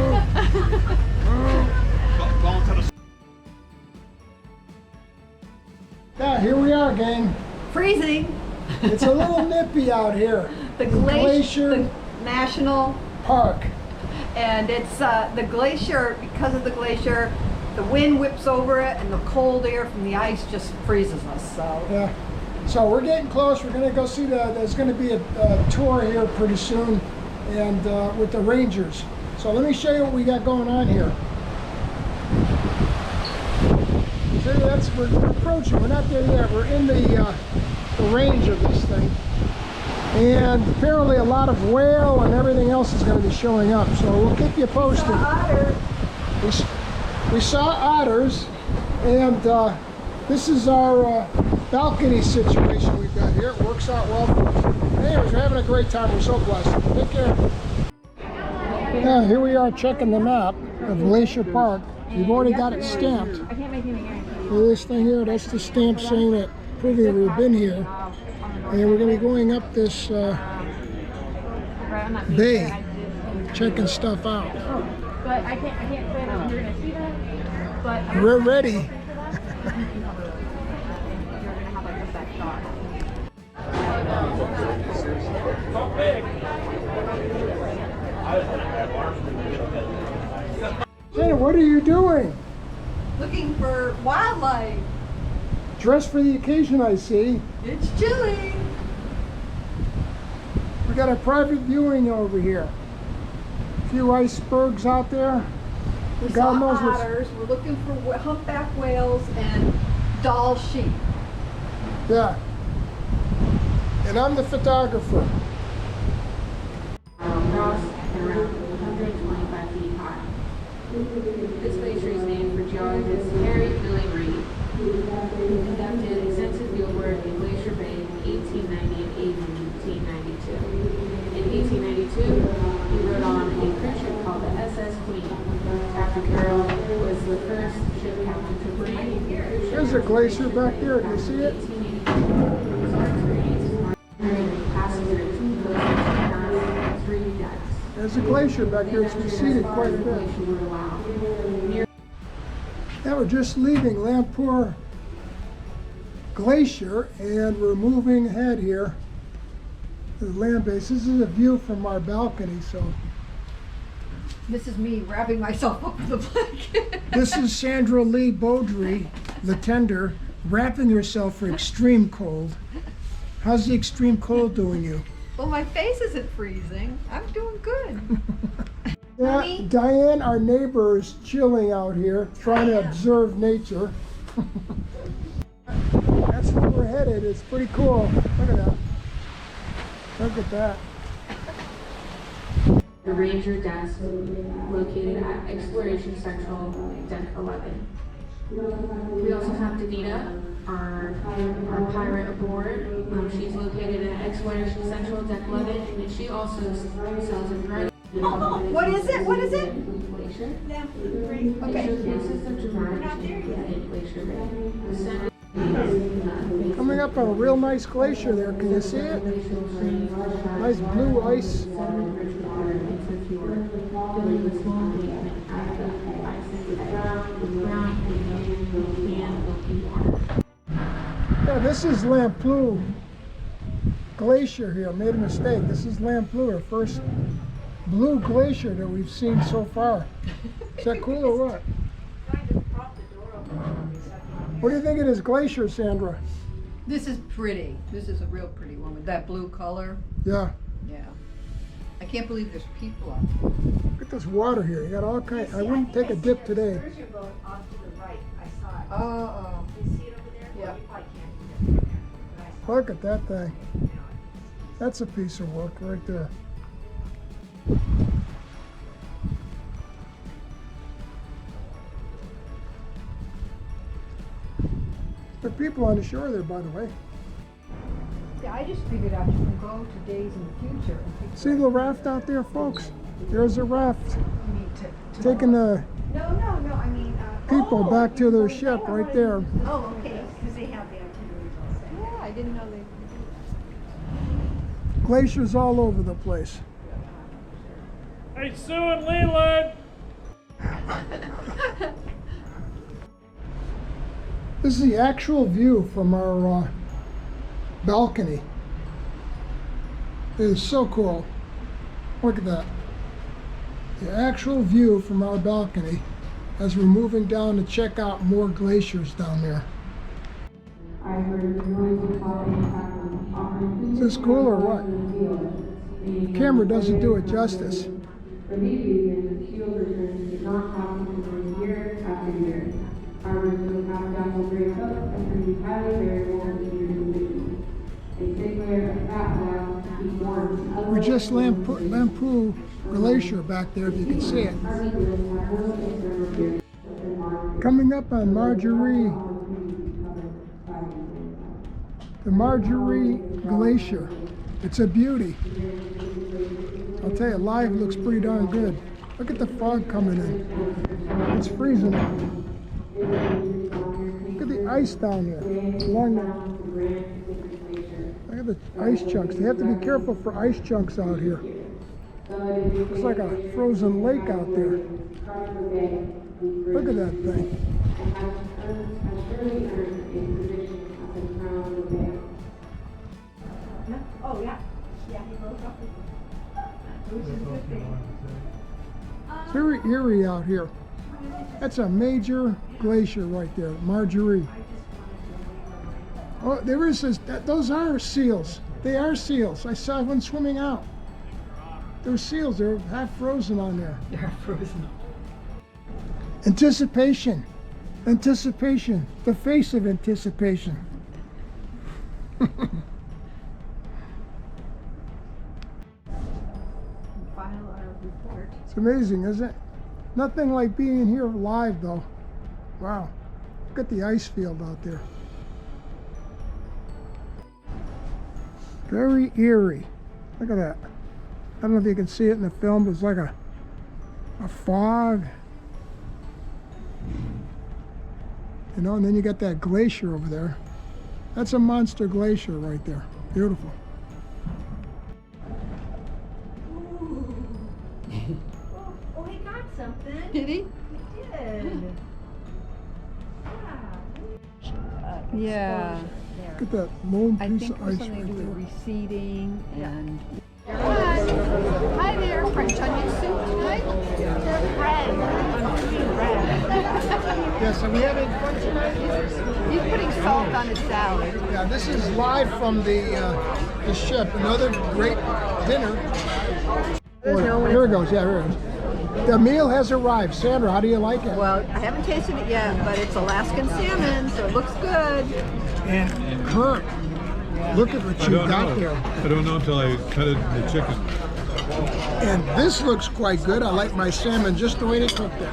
Yeah, here we are, gang. Freezing. It's a little nippy out here. The Glacier National Park. And it's the glacier, because of the glacier, the wind whips over it and the cold air from the ice just freezes us. So Yeah. So we're getting close. We're going to go see there's going to be a tour here pretty soon, and with the Rangers. So let me show you what we got going on here. See, we're approaching. We're not there yet. We're in the range of this thing. And apparently a lot of whale and everything else is going to be showing up. So we'll keep you posted. We saw otters, and this is our balcony situation we've got here. It works out well for us. Anyways, we're having a great time. We're so blessed. Take care. Yeah, here we are checking the map of Glacier Park. We've already got it stamped. I can't make any guarantees. This thing here, that's the stamp saying that proving we've been here. And we're going to be going up this I'm not being bay, fair. I did. checking stuff out. But I can't say that you're gonna see that. But We're ready. you're gonna have like the best shot. Sandra, what are you doing? Looking for wildlife. Dressed for the occasion, I see. It's chilly. We got a private viewing over here. A few icebergs out there. We God saw knows what's- otters. We're looking for humpback whales and doll sheep. Yeah. And I'm the photographer. Across and around 125 feet high. This glacier is named for geologist Harry Billy Reid, who conducted extensive field work in Glacier Bay in 1890 and 1892. In 1892, he wrote on a cruise ship called the SS Queen. Captain Carroll was the first ship captain to bring a cruise ship. There's a glacier back there. Do you see it? There's a glacier back there. It's receded quite a bit. Now we're just leaving Lampour Glacier and we're moving ahead here to the land base. This is a view from our balcony, so. This is me wrapping myself up in the blanket. This is Sandra Lee Beaudry, the tender, wrapping herself for extreme cold. How's the extreme cold doing you? Well, my face isn't freezing. I'm doing good. Yeah, Diane, our neighbor, is chilling out here, trying to observe nature. That's where we're headed. It's pretty cool. Look at that. Look at that. The Ranger desk located at Exploration Central, Deck 11. We also have Danita, our pirate aboard. She's located at Exploration Central, Deck 11, and she also sells a variety. What is it? What is it? Glacier. Okay. Coming up on a real nice glacier there. Can you see it? Nice blue ice. Yeah, this is Lampour Glacier here. I made a mistake. This is Lampour, our first blue glacier that we've seen so far. Is that cool or what? What do you think of this glacier, Sandra? This is pretty. This is a real pretty one with that blue color. Yeah. Yeah. I can't believe there's people out there. Look at this water here. You got all kinds. I wouldn't take a dip today. Oh. Yeah. Look at that thing. That's a piece of work right there. There are people on the shore there, by the way. Yeah, I just figured out you can go to days in the future. And See the raft out there, folks? There's a raft you need to taking the No, I mean. people back to their ship right there. Oh, okay. Because they have the itineraries all set. Yeah, I didn't know they. Glaciers all over the place. Hey, Sue and Leland! This is the actual view from our balcony. It is so cool. Look at that. The actual view from our balcony as we're moving down to check out more glaciers down there. Is this cool or what? The camera doesn't do it justice. For these reasons, the keel returns did not happen year after year. However, the half-down will break up and can be highly variable in year conditions. A thick layer of fat oil can be warm. We just Lampour Glacier back there, if you can see it. Coming up on Marjorie, the Marjorie Glacier. It's a beauty. I'll tell you, live looks pretty darn good. Look at the fog coming in. It's freezing out. Look at the ice down there. Along the, look at the ice chunks. They have to be careful for ice chunks out here. Looks like a frozen lake out there. Look at that thing. Oh, yeah. Yeah, he broke up. Which is a good thing. It's very eerie out here. That's a major glacier right there, Marjorie. Oh, there is this, those are seals. They are seals. I saw one swimming out. They're seals. They're half frozen on there. They're frozen. Anticipation. Anticipation. The face of anticipation. File our report. It's amazing, isn't it? Nothing like being here live, though. Wow. Look at the ice field out there. Very eerie. Look at that. I don't know if you can see it in the film, but it's like a fog. You know, and then you got that glacier over there. That's a monster glacier right there. Beautiful. Oh, he got something. Did he? He did. Yeah. Look at that lone I piece think of it was ice something right to do there. with receding and... Hi there, French onion soup tonight? Bread. I'm doing bread. Yes, and we having fun tonight. He's putting salt on his salad. Yeah, this is live from the ship. Another great dinner. Here it goes. Yeah, here it is. The meal has arrived. Sandra, how do you like it? Well, I haven't tasted it yet, but it's Alaskan salmon, so it looks good. And Kurt, look at what you got there. I don't know until I cut it in the chicken. And this looks quite good. I like my salmon just the way they cooked it.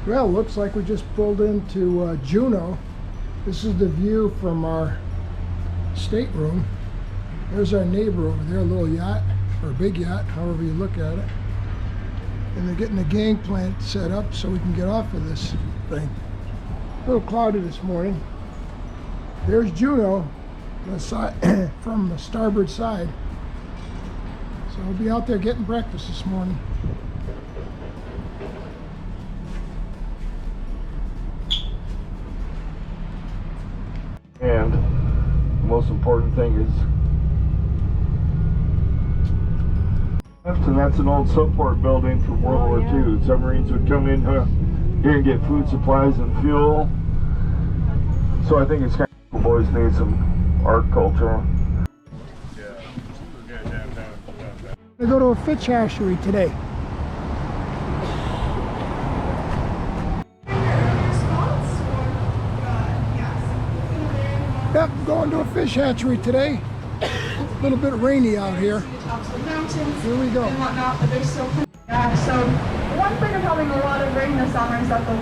Well, looks like we just pulled into Juneau. This is the view from our stateroom. There's our neighbor over there, a little yacht, or a big yacht, however you look at it. And they're getting the gangplank set up so we can get off of this thing. A little cloudy this morning. There's Juneau on the side, from the starboard side. So we'll be out there getting breakfast this morning. And the most important thing is, and that's an old support building from World War II. Submarines would come in here and get food supplies and fuel. So I think it's kind of cool. Boys need some art culture. We go to a fish hatchery today. Yep, going to a fish hatchery today. A little bit rainy out here. Here we go. So one thing of having a lot of rain this summer is that the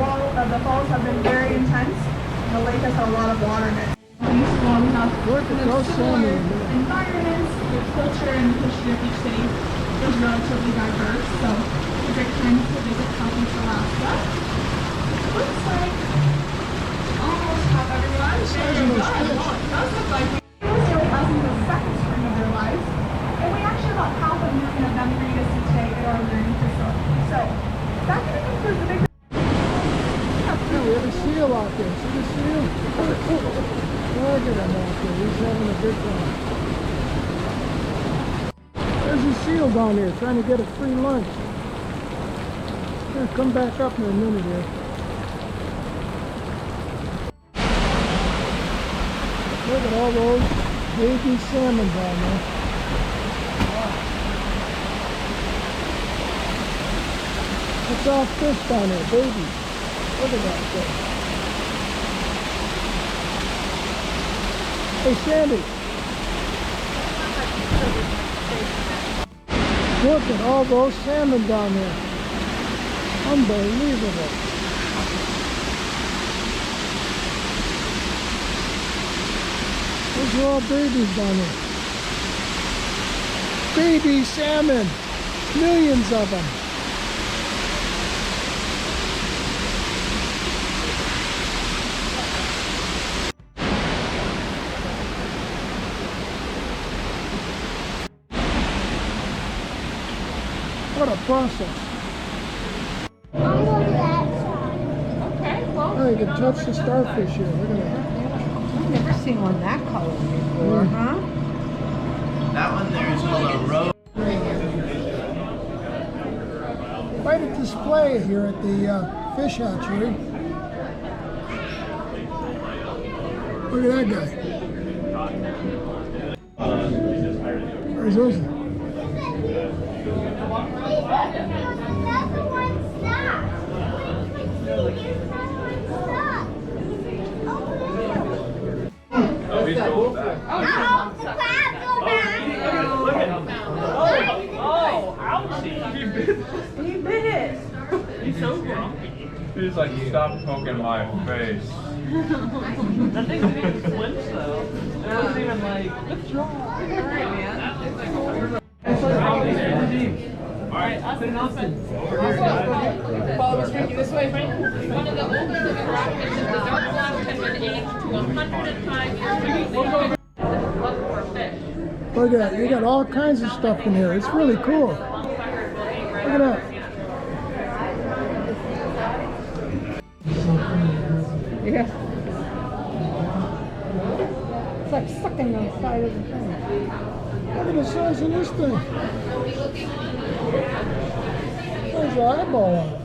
falls have been very intense. The lake has had a lot of water in it. These swans have similar environments. The culture and history of each city is relatively diverse. So it's a great time to visit Southeast Alaska. Looks like almost have everyone. There you go. Well, it does look like we really passing the second spring of their lives. And we actually have about 500,000 of them for you to see today at our learning facility. So that kind of concludes the big. Yeah, we have a seal out there. See the seal? Look at him out there. He's having a big time. There's a seal down there trying to get a free lunch. He'll come back up in a minute here. Look at all those baby salmon down there. It's all fish down there, baby. Look at that thing. Hey, Sandy. Look at all those salmon down there. Unbelievable. Those are all babies down there. Baby salmon. Millions of them. What a process. Okay, well. Oh, you can touch the starfish here. Look at that. I've never seen one that color before, huh? That one there is called a rose. Quite a display here at the fish hatchery. Look at that guy. Where's those? He bit it. He's so grumpy. He's like, stop poking my face. That thing didn't even flinch though. It wasn't even like, withdraw. Alright, man. Alright, Put it on. Follow us, Frankie, this way, Frankie. One of the older living rockfishes, the dark black, has been aged to 105 years. Look at that. You got all kinds of stuff in here. It's really cool. Look at that. Yeah. It's like sucking the side of the thing. Look at the size of this thing. There's an eyeball on it.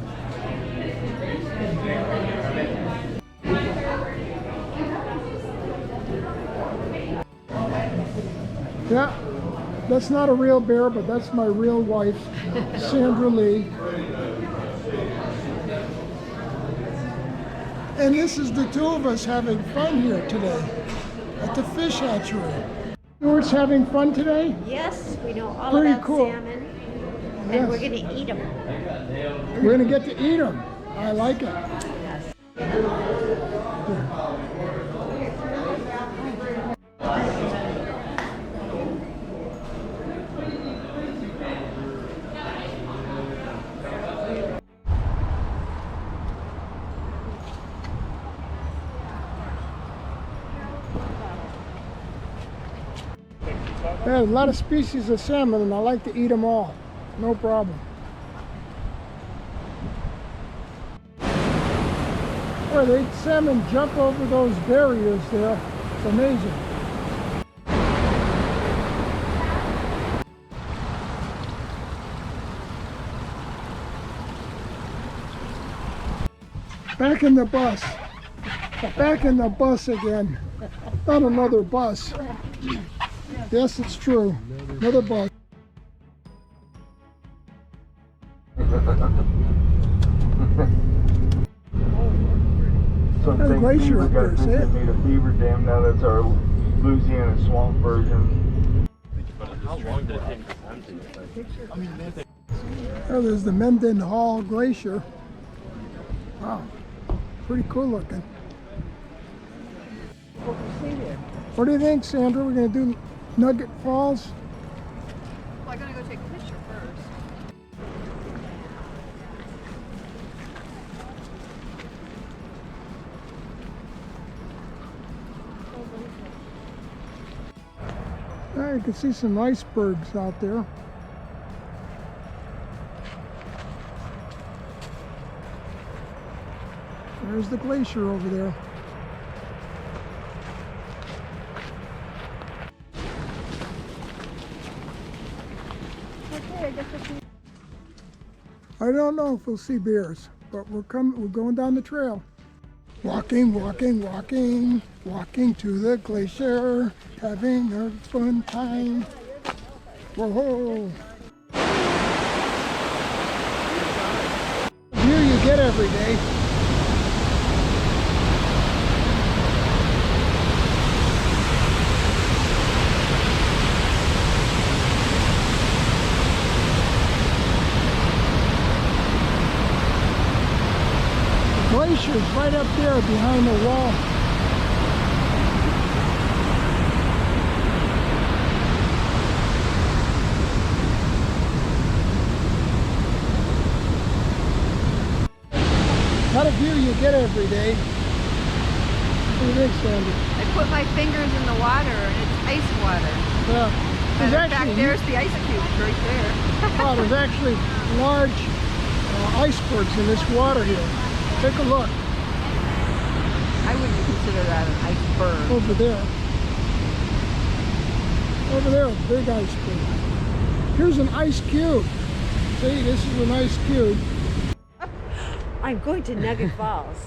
Yeah, that's not a real bear, but that's my real wife, Sandra Lee. And this is the two of us having fun here today at the fish hatchery. Stuart's having fun today? Yes, we know all Pretty about cool. salmon, and Yes. we're going to eat them. We're going to get to eat them. I like it. There's a lot of species of salmon, and I like to eat them all. No problem. Boy, the salmon jump over those barriers there. It's amazing. Back in the bus. Back in the bus again. Not another bus. Yes, it's true. Another bus. Some There's a things glacier Beaver up got there, see think it? they made a beaver dam. Now that's our Louisiana swamp version. How long did it take for them to Oh, there's the Mendenhall Glacier. Wow, pretty cool looking. What do you think, Sandra? We're going to do Nugget Falls? Well, I'm gonna go take a picture first. You can see some icebergs out there. There's the glacier over there. Okay, I guess we'll see. I don't know if we'll see bears, but we're going down the trail. Walking, walking, walking, walking to the glacier, having a fun time. Whoa! View you get every day. Glacier's right up there behind the wall. Not a view you get every day. What do you think, Sandy? I put my fingers in the water and it's ice water. Yeah. Matter of fact, there's the ice cube right there. Oh, there's actually large icebergs in this water here. Take a look. I wouldn't consider that an iceberg. Over there. Over there, a big iceberg. Here's an ice cube. See, this is an ice cube. I'm going to Nugget Falls,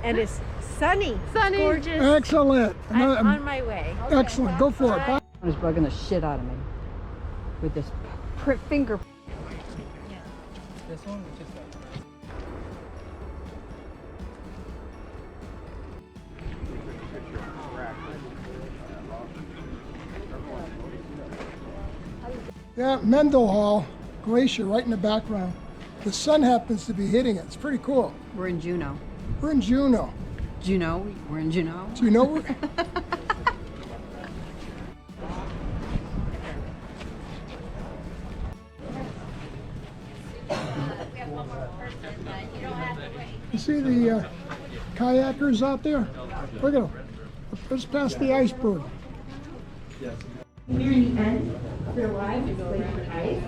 and it's sunny. Sunny. It's gorgeous. Excellent. I'm on my way. Excellent. Go for it. Bye. He's bugging the shit out of me with this finger. This one, just Yeah, Mendenhall Glacier right in the background. The sun happens to be hitting it. It's pretty cool. We're in Juneau. We're in Juneau. Juneau? We're in Juneau. Do you know where? You see the kayakers out there? Look at them. Just past the iceberg. Near the end, they're live display for ice.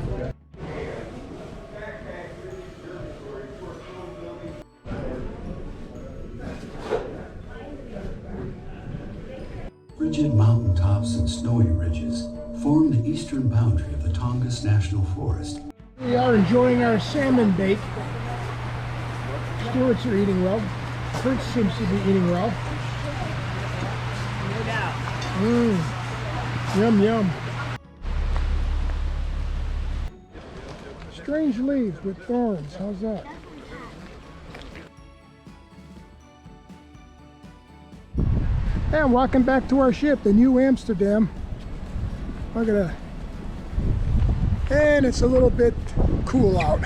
Rigid mountaintops and snowy ridges form the eastern boundary of the Tongass National Forest. We are enjoying our salmon bake. Stewarts are eating well. Kurt seems to be eating well. No doubt. Yum, yum. Strange leaves with thorns. How's that? Hey, I'm walking back to our ship, the New Amsterdam. Look at that. And it's a little bit cool out.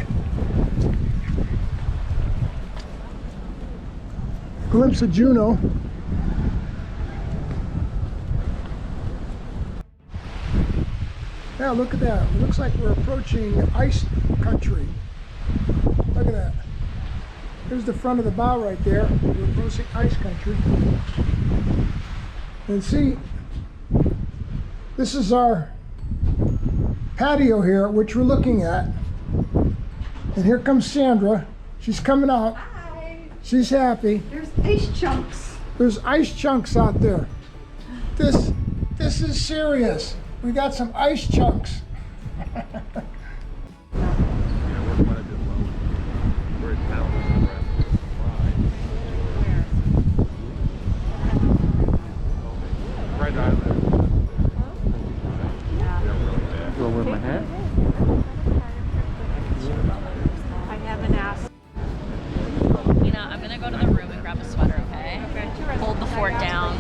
Glimpse of Juneau. Yeah, look at that. It looks like we're approaching ice country. Look at that. Here's the front of the bow right there. We're approaching ice country. And see, this is our patio here, which we're looking at. And here comes Sandra. She's coming out. Hi. She's happy. There's ice chunks. There's ice chunks out there. This is serious. We got some ice chunks. over my hat. I haven't asked. You know, I'm gonna go to the room and grab a sweater, okay? Hold the fort down.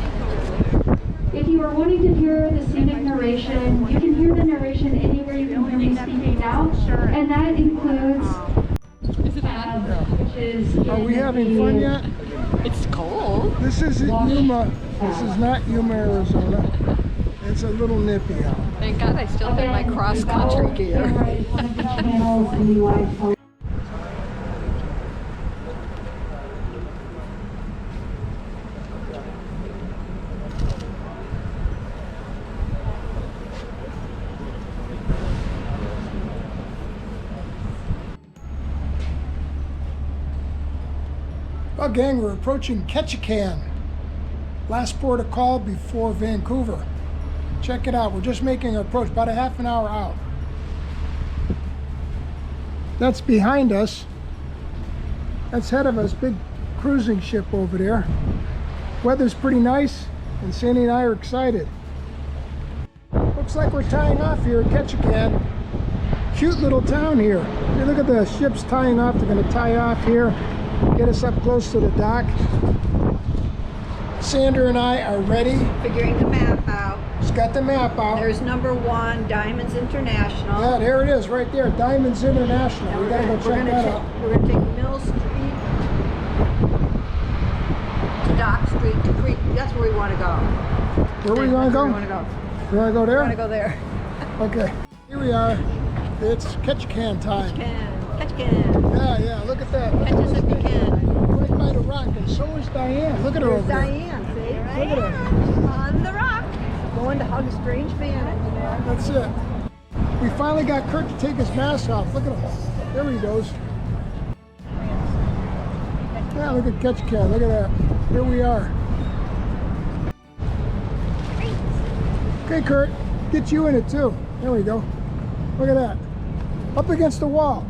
If you are wanting to hear the scenic narration, you can hear the narration anywhere you can hear me speaking now. And that includes which is Are we having fun yet? It's cold. This is Yuma. This is not Yuma, Arizona. It's a little nippy out. Thank God I still have my cross-country gear. Well, gang, we're approaching Ketchikan. Last port of call before Vancouver. Check it out. We're just making our approach, about a half an hour out. That's behind us. That's ahead of us, big cruising ship over there. Weather's pretty nice, and Sandy and I are excited. Looks like we're tying off here at Ketchikan. Cute little town here. Hey, look at the ships tying off. They're going to tie off here, get us up close to the dock. Sandra and I are ready. Figuring the map out. She's got the map out. There's number 1, Diamonds International. Yeah, there it is, right there, Diamonds International. We gotta go check that out. We're gonna take Mill Street to Dock Street to Creek. That's where we want to go. Where we want to go? We want to go. You want to go there? We want to go there. Okay, here we are. It's Ketchikan time. Ketchikan. Yeah, look at that. Catch us if you can. Right by the rock, and so is Diane. Look at her There's over there. Diane, see? Look at her. On the rock. Going to hug a strange man in there. That's it. We finally got Kurt to take his mask off. Look at him. There he goes. Yeah, look at catch can. Look at that. Here we are. Okay, Kurt. Get you in it too. There we go. Look at that. Up against the wall.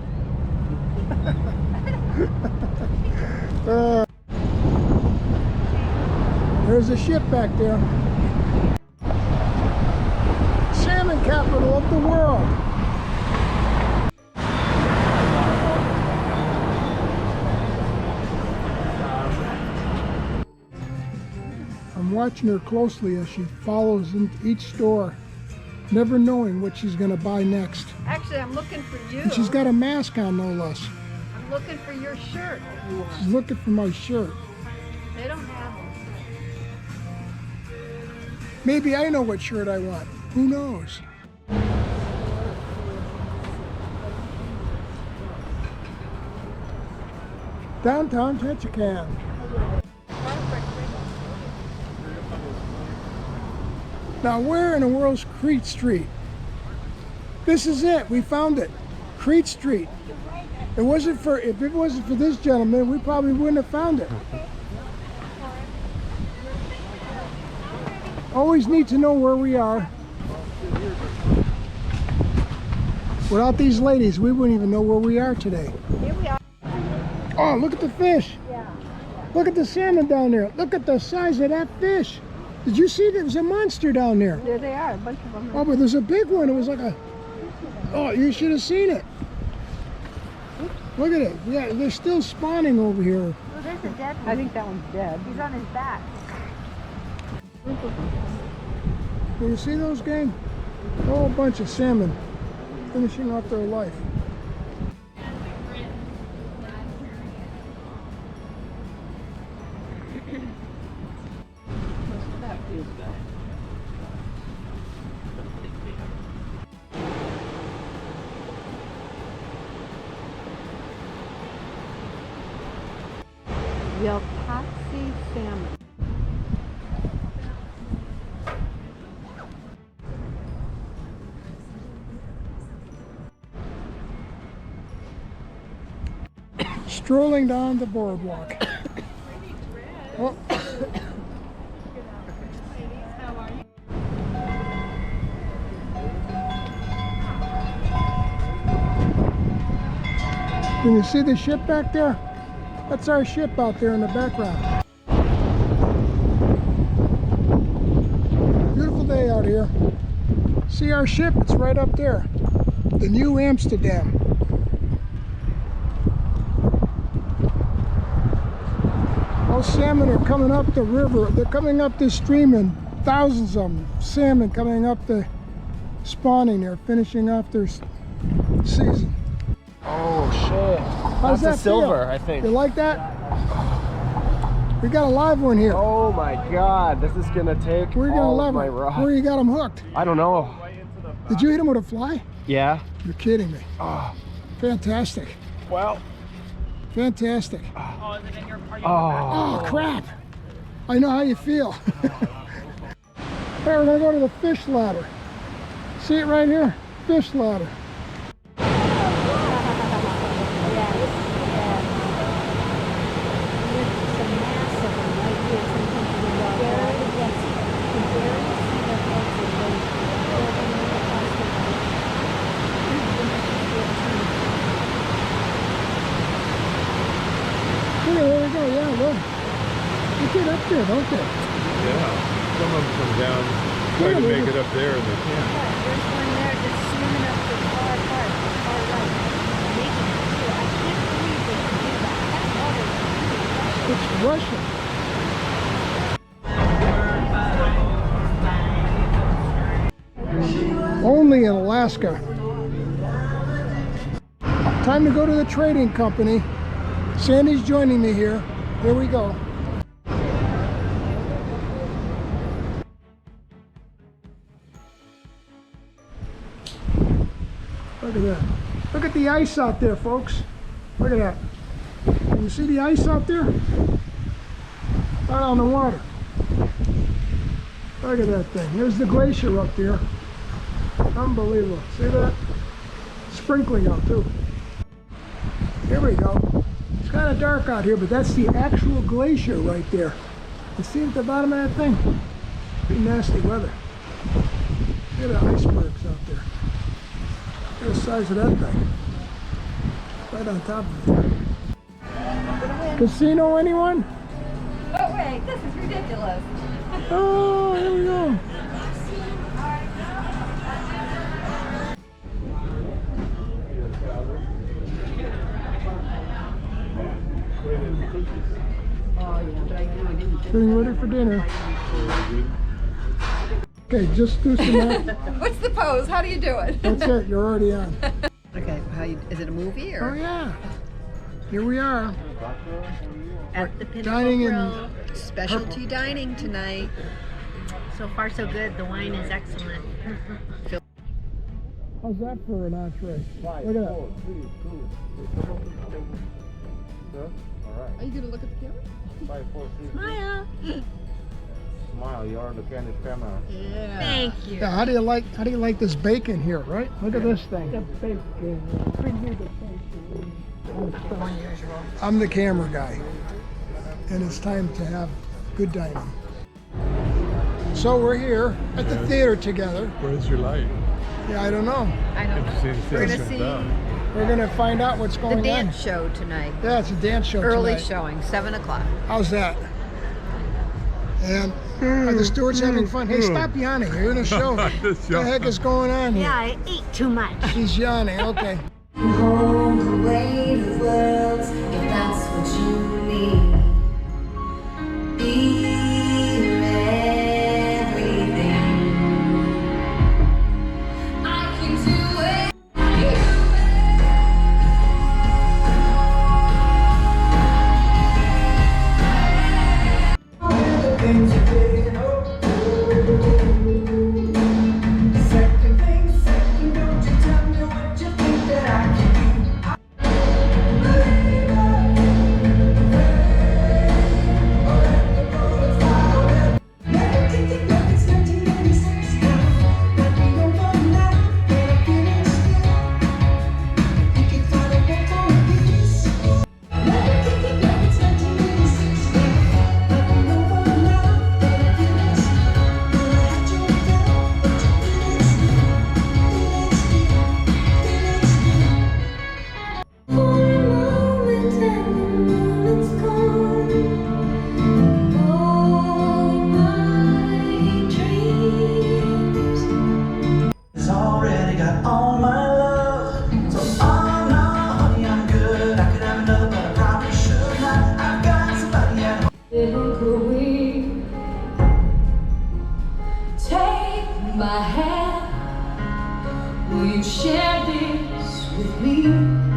There's a ship back there. Salmon capital of the world. I'm watching her closely as she follows into each store, never knowing what she's going to buy next. Actually, I'm looking for you. And she's got a mask on, no less. I'm looking for your shirt. She's looking for my shirt. They don't have them. Maybe I know what shirt I want. Who knows? Downtown Ketchikan. Now where in the world's Crete Street? This is it. We found it. Crete Street. It wasn't for, if it wasn't for this gentleman, we probably wouldn't have found it. Always need to know where we are. Without these ladies, we wouldn't even know where we are today. Here we are. Oh, look at the fish. Yeah. Look at the salmon down there. Look at the size of that fish. Did you see there was a monster down there? There they are, a bunch of them. Oh, but there's a big one. It was like a... Oh, you should have seen it. Look at it. Yeah, they're still spawning over here. Oh, there's a dead one. I think that one's dead. He's on his back. Can you see those, gang? A whole bunch of salmon finishing off their life. Yelpatsy salmon. Strolling down the boardwalk. Oh. Can you see the ship back there? That's our ship out there in the background. Beautiful day out here. See our ship? It's right up there. The New Amsterdam. Those salmon are coming up the river. They're coming up this stream, and thousands of them. Salmon coming up the spawning there, finishing off their season. Oh shit. How's That's that a silver, feel? I think. You like that? We got a live one here. Oh my god, this is gonna take We're gonna all love of my it. rods. Where you got them hooked? I don't know. Did you hit him with a fly? Yeah. You're kidding me. Oh. Fantastic. Well. Fantastic. Oh, is it in your party? Oh, crap. I know how you feel. Hey, we're gonna go to the fish ladder. See it right here? Fish ladder. There we go, yeah, look. They get up there, don't they? Yeah. Some of them come down, try to make it up there, and they can't. There's one there just swimming up the far part, the far right. Making it too. I can't believe they can do that. That's all they're It's Russia. Only in Alaska. Time to go to the trading company. Sandy's joining me here. Here we go. Look at that. Look at the ice out there, folks. Look at that. Can you see the ice out there? Out on the water. Look at that thing. Here's the glacier up there. Unbelievable. See that? Sprinkling out too. Here we go. It's kind of dark out here, but that's the actual glacier right there. You see at the bottom of that thing? Pretty nasty weather. Look at the icebergs out there. Look at the size of that thing. Right on top of it. Casino, anyone? Oh wait, this is ridiculous. Oh, here we go. Getting ready for dinner. Okay, just do some more. What's the pose? How do you do it? That's it, you're already on. Okay, is it a movie or? Oh yeah. Here we are. At the Pinnacle Dining in Grill. Specialty dining tonight. So far so good. The wine is excellent. How's that for an entree? Look at that. Are you gonna look at the camera? 5, 4, 3. Smile. Smile, you are the candid camera. Yeah. Thank you. Yeah, how do you like this bacon here, right? Look at this thing. The bacon. Bring me the bacon. Unusual. I'm the camera guy, and it's time to have good dining. So we're here at the theater together. Where's your light? Yeah, I don't know. I don't know. We're gonna see We're gonna find out what's going the on. dance show tonight. Yeah, it's a dance show Early tonight. showing, 7 o'clock. How's that? And are the stewards having fun? Hey, stop yawning. You're in a show. What the heck is going on here? Yeah, I ate too much. He's yawning. Okay. Hold the weight of worlds if that's what you need. Be everything. I can do it. Second thing, second, don't you tell me what you think that I can do. It's already got all my love, so oh no, honey, I'm good. I could have another, but I probably should not. I've got somebody at home. Could we take my hand? Will you share this with me?